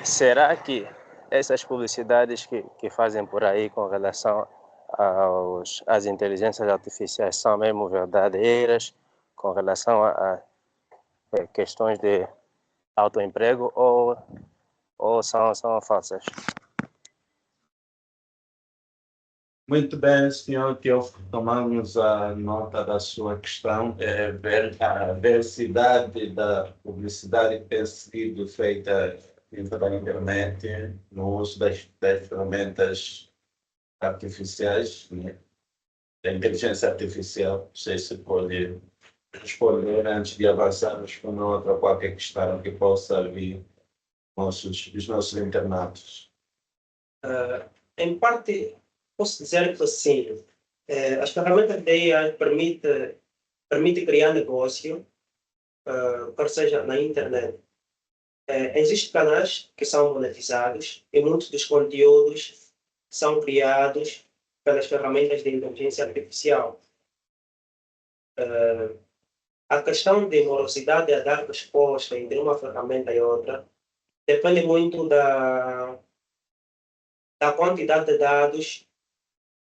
será que essas publicidades que fazem por aí com relação às inteligências artificiais são mesmo verdadeiras com relação a questões de autoemprego ou são falsas? Muito bem, senhor Teófilo, tomamos a nota da sua questão. A veracidade da publicidade que tem sido feita dentro da internet, no uso das ferramentas artificiais, né? Da inteligência artificial. Não sei se pode responder antes de avançarmos para uma outra qualquer questão que possa vir dos nossos internautas. Em parte, posso dizer que sim, As ferramentas de AI permite criar negócio, quer seja na internet. Existem canais que são monetizados e muitos dos conteúdos são criados pelas ferramentas de inteligência artificial. A questão de morosidade a dar resposta entre uma ferramenta e outra depende muito da quantidade de dados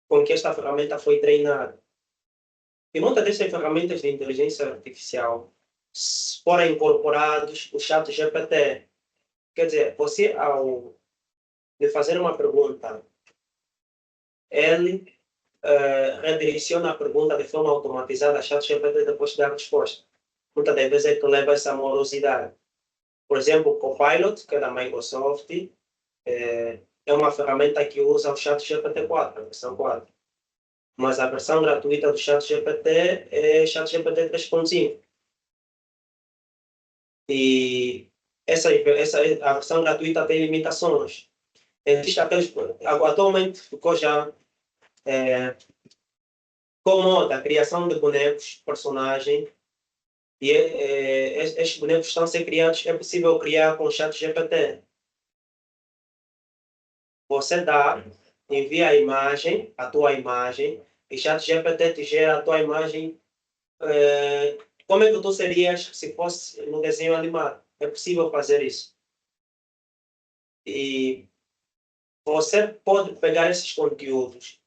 com que esta ferramenta foi treinada. E muitas dessas ferramentas de inteligência artificial forem incorporados o chat GPT. Quer dizer, você, ao lhe fazer uma pergunta, ele redireciona a pergunta de forma automatizada a chat GPT depois da resposta. Muitas das vezes é que leva essa morosidade. Por exemplo, o Copilot, que é da Microsoft, é uma ferramenta que usa o chat GPT-4, a versão 4. Mas a versão gratuita do chat GPT é chat GPT 3.5. E a versão gratuita tem limitações. Existe atualmente ficou já com moda a criação de bonecos, personagem, e estes bonecos estão a ser criados, é possível criar com o chat GPT. Você envia a imagem, a tua imagem, e o chat GPT te gera a tua imagem. Como é que tu serias se fosse no desenho animado? É possível fazer isso. E você pode pegar esses conteúdos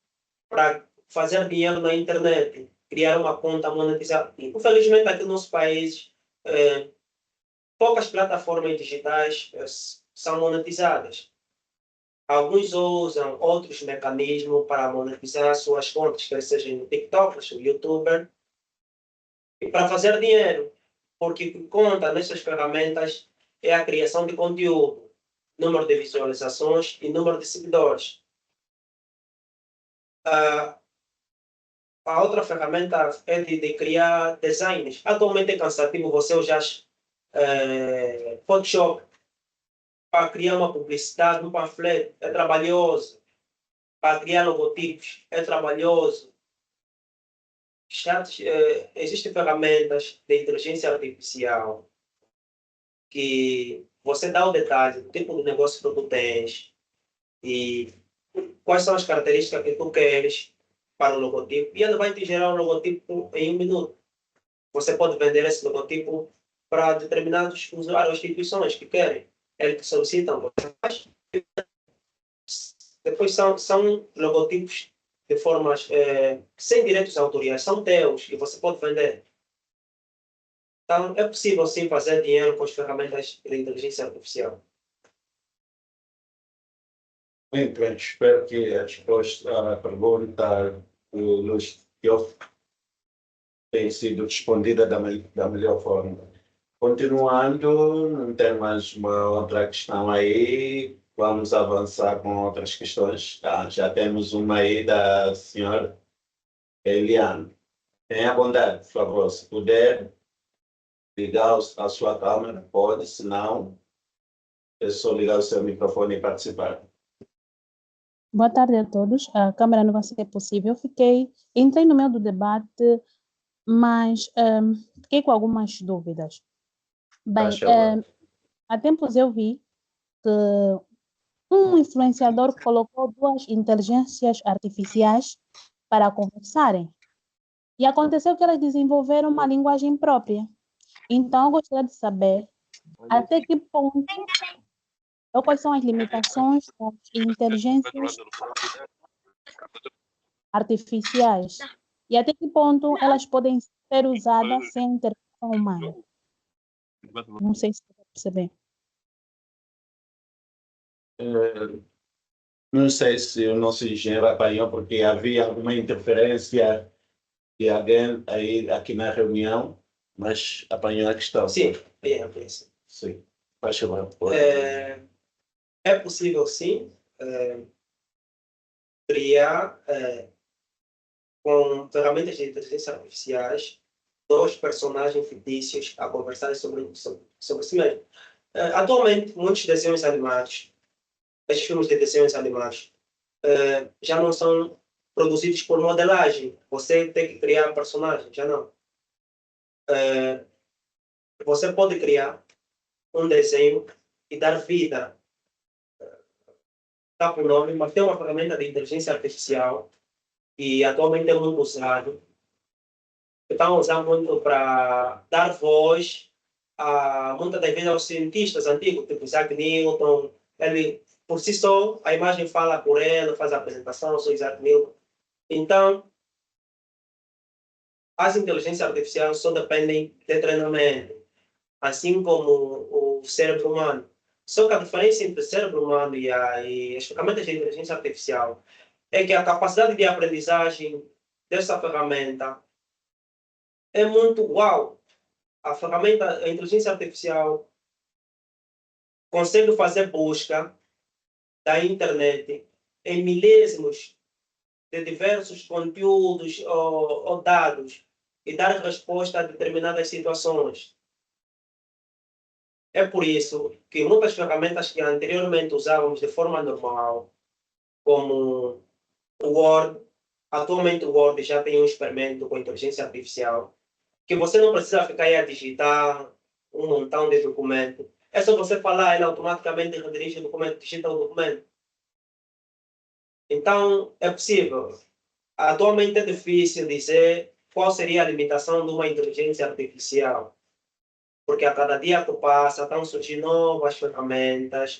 para fazer dinheiro na internet, criar uma conta monetizada. Infelizmente, aqui no nosso país, poucas plataformas digitais são monetizadas. Alguns usam outros mecanismos para monetizar suas contas, quer seja no TikTok, no YouTuber, e para fazer dinheiro. Porque o que conta nessas ferramentas é a criação de conteúdo, número de visualizações e número de seguidores. A outra ferramenta é de criar designs. Atualmente é cansativo você usar Photoshop para criar uma publicidade, um panfleto. É trabalhoso. Para criar logotipos. É trabalhoso. Existem ferramentas de inteligência artificial que você dá o detalhe do tipo de negócio que tu tens e quais são as características que tu queres para o logotipo, e ele vai te gerar um logotipo em 1 minuto. Você pode vender esse logotipo para determinados usuários, instituições que querem. Eles te solicitam, você faz. Depois são logotipos de formas sem direitos autoriais, são teus e você pode vender. Então, é possível sim fazer dinheiro com as ferramentas de inteligência artificial. Muito bem, espero que a resposta à pergunta do Luís tenha sido respondida da melhor forma. Continuando, não tem mais uma outra questão aí, vamos avançar com outras questões. Já temos uma aí da senhora Eliane. Tenha a bondade, por favor, se puder ligar a sua câmera, pode, se não, é só ligar o seu microfone e participar. Boa tarde a todos. A câmera não vai ser possível. Entrei no meio do debate, mas fiquei com algumas dúvidas. Bem, há tempos eu vi que um influenciador colocou 2 inteligências artificiais para conversarem. E aconteceu que elas desenvolveram uma linguagem própria. Então, eu gostaria de saber até que ponto ou quais são as limitações das inteligências artificiais e até que ponto elas podem ser usadas sem intervenção humana. Não sei se você vai perceber. Não sei se o nosso engenheiro apanhou, porque havia alguma interferência de alguém aí aqui na reunião, mas apanhou a questão. Sim, é. Sim, faz favor. É possível, sim, criar com ferramentas de inteligência artificiais 2 personagens fictícios a conversarem sobre si mesmo. Atualmente, muitos desenhos animados, estes filmes de desenhos animados, já não são produzidos por modelagem. Você tem que criar personagem, já não. Você pode criar um desenho e dar vida, dá por nome, mas tem uma ferramenta de inteligência artificial e atualmente é muito usado. Estão usando muito para dar voz a muitas das vezes aos cientistas antigos, tipo Isaac Newton. Ele, por si só, a imagem fala por ele, faz a apresentação, sou Isaac Newton. Então, as inteligências artificiais só dependem de treinamento, assim como o cérebro humano. Só que a diferença entre o cérebro humano e as ferramentas de inteligência artificial é que a capacidade de aprendizagem dessa ferramenta é muito uau. A inteligência artificial consegue fazer busca da internet em milésimos de diversos conteúdos ou dados e dar resposta a determinadas situações. É por isso que muitas ferramentas que anteriormente usávamos de forma normal, como o Word, atualmente o Word já tem um experimento com inteligência artificial, que você não precisa ficar aí a digitar um montão de documento. É só você falar, ele automaticamente redirige o documento, digita o documento. Então, é possível. Atualmente é difícil dizer qual seria a limitação de uma inteligência artificial, porque a cada dia que passa estão surgindo novas ferramentas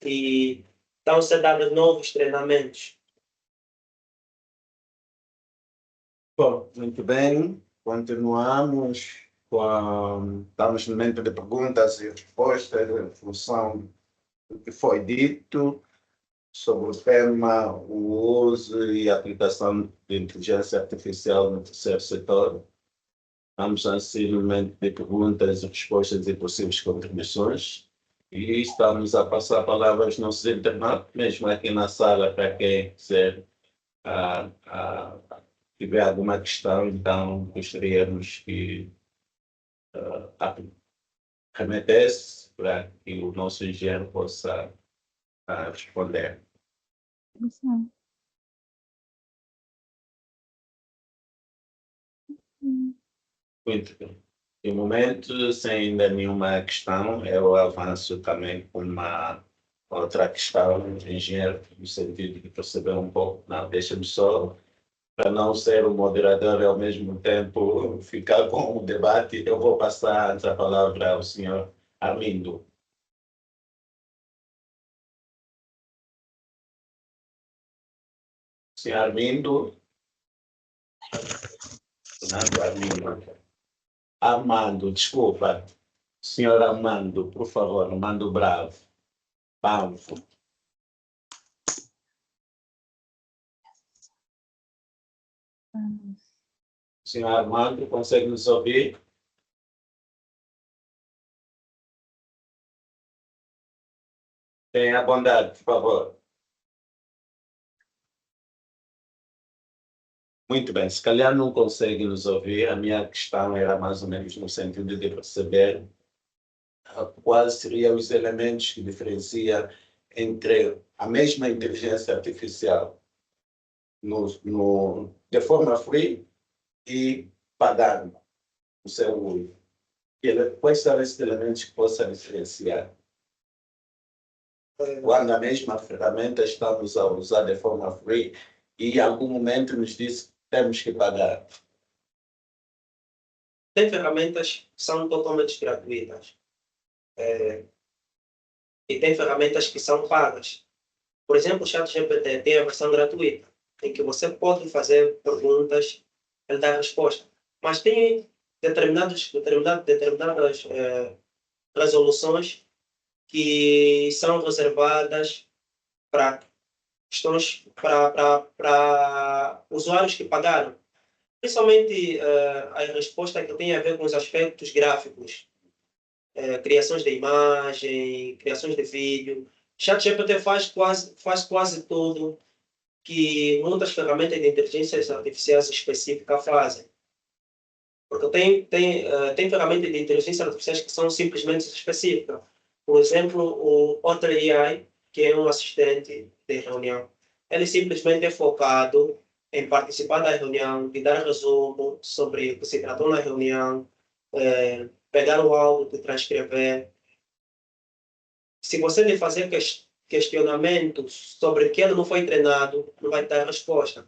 e estão sendo dados novos treinamentos. Bom, muito bem. Continuamos estamos no momento de perguntas e respostas em função do que foi dito sobre o tema, o uso e a aplicação de inteligência artificial no terceiro setor. Estamos assim no momento de perguntas e respostas e possíveis contribuições. E estamos a passar a palavra aos nossos internautas, mesmo aqui na sala, para quem quiser tiver alguma questão, então gostaríamos que remetesse para que o nosso engenheiro possa responder. Sim. Muito bem. De momento, sem ainda nenhuma questão, eu avanço também com uma outra questão de engenheiro, no sentido de perceber um pouco. Não, deixa-me só, para não ser o moderador e ao mesmo tempo ficar com o debate, eu vou passar a palavra ao senhor Armindo. Senhor Armindo. Armando, desculpa. Senhor Armando, por favor, Armando Bravo. Banco. Senhor Armando, consegue nos ouvir? Tenha bondade, por favor. Muito bem, se calhar não consegue nos ouvir, a minha questão era mais ou menos no sentido de perceber quais seriam os elementos que diferenciam entre a mesma inteligência artificial de forma free e pagando o seu uso. Quais são esses elementos que possam diferenciar? Quando a mesma ferramenta estamos a usar de forma free e em algum momento nos diz que temos que pagar. Tem ferramentas que são totalmente gratuitas. E tem ferramentas que são pagas. Por exemplo, o ChatGPT tem a versão gratuita, em que você pode fazer perguntas, ele dá resposta. Mas tem determinadas resoluções que são reservadas para questões para usuários que pagaram. Principalmente a resposta que tem a ver com os aspectos gráficos, criações de imagem, criações de vídeo. ChatGPT faz quase tudo que muitas ferramentas de inteligência artificial específica fazem. Porque tem ferramentas de inteligência artificial que são simplesmente específicas. Por exemplo, o OtterAI, que é um assistente de reunião, ele simplesmente é focado em participar da reunião, de dar resumo sobre o que se tratou na reunião, pegar o áudio, de transcrever. Se você lhe fazer questionamentos sobre o que ele não foi treinado, não vai dar resposta.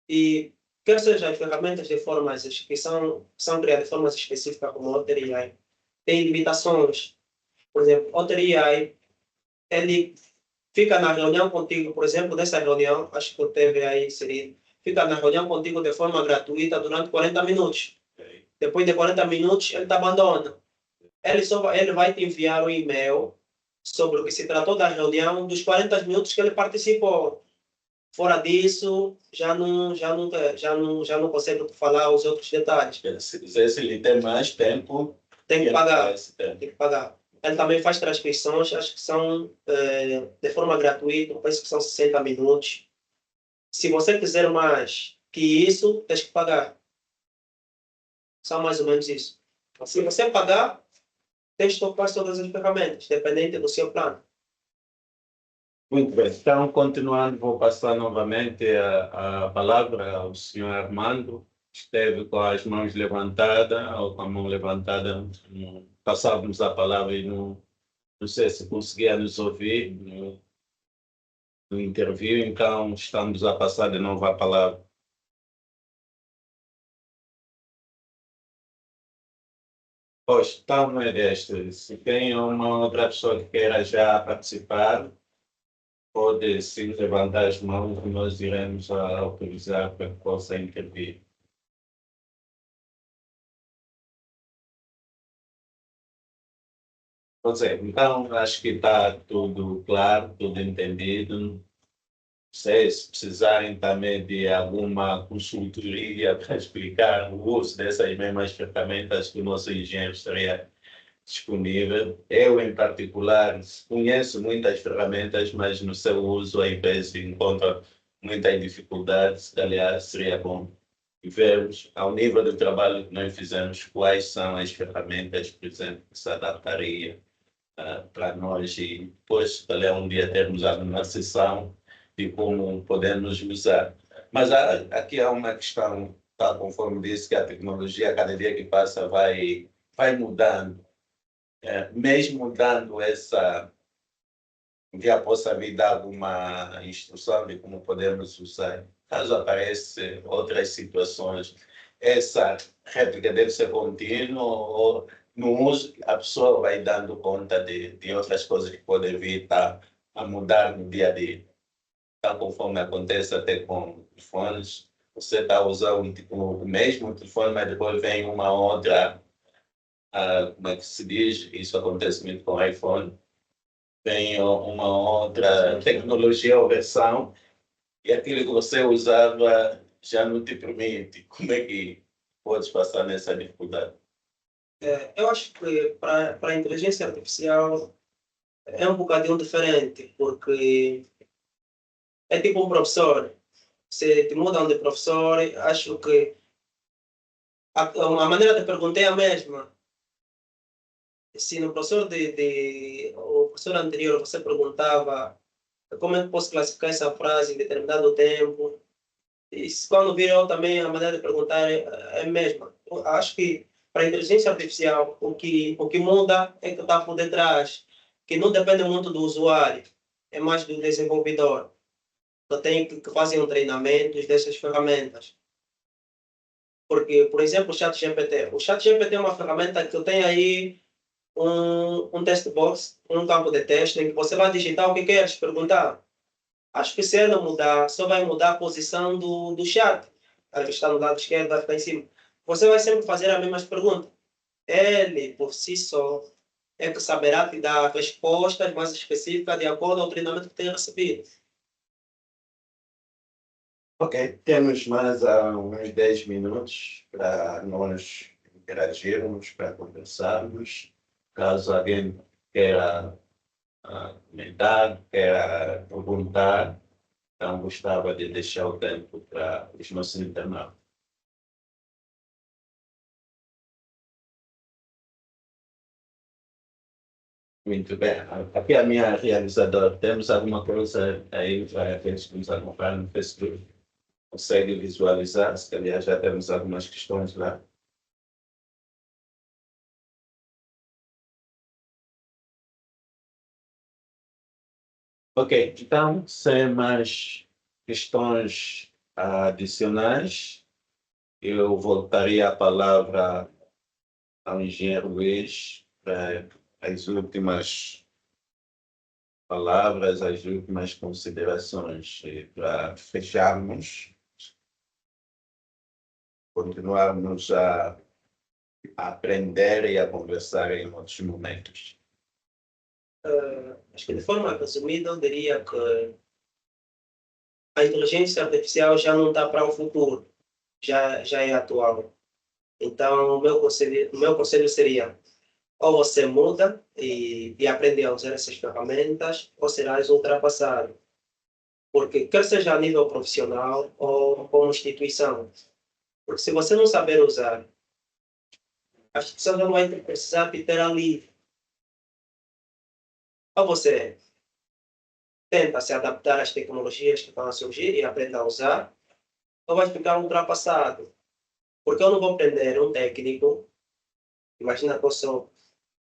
E quer seja as ferramentas de formas que são criadas de formas específicas, como o OpenAI, tem limitações. Por exemplo, o OpenAI, ele fica na reunião contigo, por exemplo, nessa reunião, acho que teve aí inserido, fica na reunião contigo de forma gratuita durante 40 minutos. Depois de 40 minutos, ele te abandona. Ele vai te enviar um e-mail sobre o que se tratou da reunião dos 40 minutos que ele participou. Fora disso, já não consegue falar os outros detalhes. Se ele tem mais tempo, Tem que ele pagar. faz esse tempo. Tem que pagar. Ele também faz transcrições, acho que são de forma gratuita, penso que são 60 minutos. Se você quiser mais que isso, tens que pagar. São mais ou menos isso. Se você pagar, tens que tocar todas as ferramentas, dependente do seu plano. Muito bem. Então, continuando, vou passar novamente a palavra ao senhor Armando. Esteve com as mãos levantadas, ou com a mão levantada. Passávamos a palavra e não sei se conseguia nos ouvir no interview, então estamos a passar de novo a palavra. Pois, então não é deste. Se tem uma outra pessoa que queira já participar, pode sim levantar as mãos e nós iremos autorizar para que possa intervir. Pois é, então acho que está tudo claro, tudo entendido. Se precisarem também de alguma consultoria para explicar o uso dessas mesmas ferramentas, que o nosso engenheiro estaria disponível. Eu, em particular, conheço muitas ferramentas, mas no seu uso, às vezes, encontro muitas dificuldades. Aliás, seria bom vermos, ao nível do trabalho que nós fizemos, quais são as ferramentas, por exemplo, que se adaptaria para nós e depois, um dia, termos alguma sessão de como podemos usar. Mas aqui há uma questão, tá, conforme disse, que a tecnologia, cada dia que passa, vai mudando. Mesmo dando essa, que possa vir dar alguma instrução de como podemos usar, caso apareçam outras situações, essa réplica deve ser contínua ou no uso a pessoa vai dando conta de outras coisas que podem vir a mudar no dia a dia. Tal conforme acontece até com telefones, você está usando o mesmo telefone, mas depois vem uma outra, como é que se diz, isso acontece muito com o iPhone, vem uma outra tecnologia ou versão, e aquilo que você usava já não te permite. Como é que podes passar nessa dificuldade? Eu acho que para a inteligência artificial é um bocadinho diferente, porque é tipo um professor. Se te mudam de professor, acho que a maneira de perguntar é a mesma. Se no professor o professor anterior você perguntava como é que posso classificar essa frase em determinado tempo, e quando virou também a maneira de perguntar é a mesma. Eu acho que para a inteligência artificial o que muda é que está por detrás, que não depende muito do usuário, é mais do desenvolvedor. Eu tenho que fazer um treinamento dessas ferramentas. Porque, por exemplo, o ChatGPT. O ChatGPT é uma ferramenta que eu tenho aí um test box, um campo de teste, em que você vai digitar o que queres perguntar. Acho que se ele mudar, só vai mudar a posição do chat. Ela está no lado esquerdo, vai ficar em cima. Você vai sempre fazer as mesmas perguntas. Ele, por si só, é que saberá te dar respostas mais específicas de acordo ao treinamento que tenha recebido. Ok, temos mais uns 10 minutos para nós interagirmos, para conversarmos. Caso alguém queira comentar, queira perguntar, então gostava de deixar o tempo para os nossos internautas. Muito bem. Aqui é a minha realizadora. Temos alguma coisa aí para aqueles que nos acompanham no Facebook? consegue visualizar, se calhar já temos algumas questões lá. Ok, então, sem mais questões adicionais, eu voltaria a palavra ao engenheiro Luiz para as últimas palavras, as últimas considerações, e para fecharmos, continuarmos a aprender e a conversar em outros momentos. Acho que de forma resumida eu diria que a inteligência artificial já não está para o futuro, já é atual. Então, o meu conselho seria, ou você muda e aprende a usar essas ferramentas, ou serás ultrapassado. Porque quer seja a nível profissional ou como instituição. Porque se você não saber usar, a instituição já não vai precisar de ter ali. Ou você tenta se adaptar às tecnologias que estão a surgir e aprende a usar, ou vai ficar ultrapassado. Porque eu não vou aprender um técnico, imagina que eu sou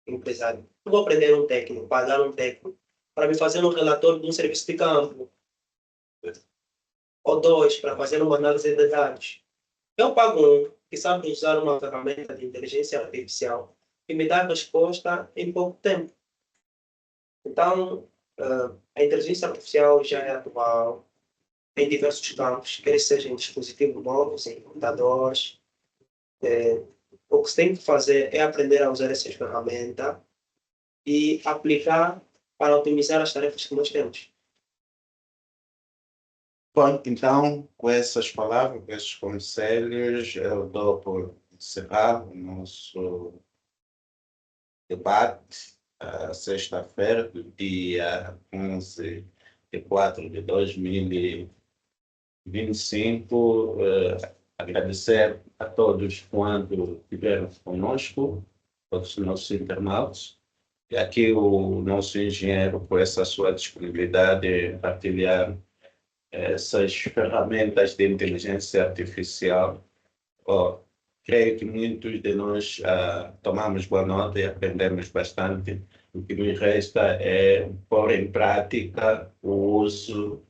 empresário, não vou aprender um técnico, pagar um técnico, para me fazer um relatório de um serviço de campo, ou dois, para fazer uma análise de dados. Eu pago um que sabe usar uma ferramenta de inteligência artificial e me dá resposta em pouco tempo. Então, a inteligência artificial já é atual em diversos campos, quer seja em dispositivos novos, em computadores. O que se tem que fazer é aprender a usar essas ferramentas e aplicar para otimizar as tarefas que nós temos. Bom, então, com essas palavras, com esses conselhos, eu dou por encerrar o nosso debate, sexta-feira, do dia 11 de 4 de 2025. Agradecer a todos quanto estiveram conosco, todos os nossos internautas. E aqui o nosso engenheiro, por essa sua disponibilidade em partilhar essas ferramentas de inteligência artificial. Creio que muitos de nós tomamos boa nota e aprendemos bastante. O que nos resta é pôr em prática o uso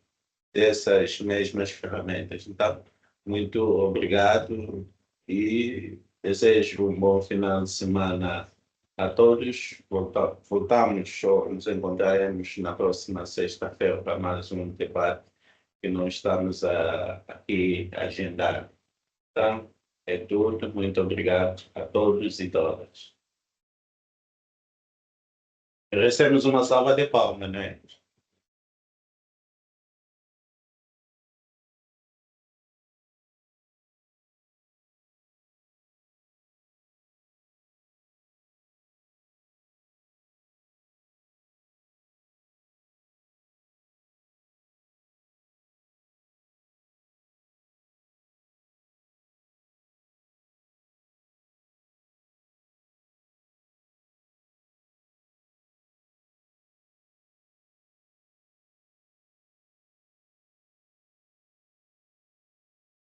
dessas mesmas ferramentas. Então, muito obrigado e desejo um bom final de semana a todos. Voltamos ou nos encontraremos na próxima sexta-feira para mais um debate que nós estamos aqui a agendar. Então, é tudo. Muito obrigado a todos e todas. Merecemos uma salva de palmas, né?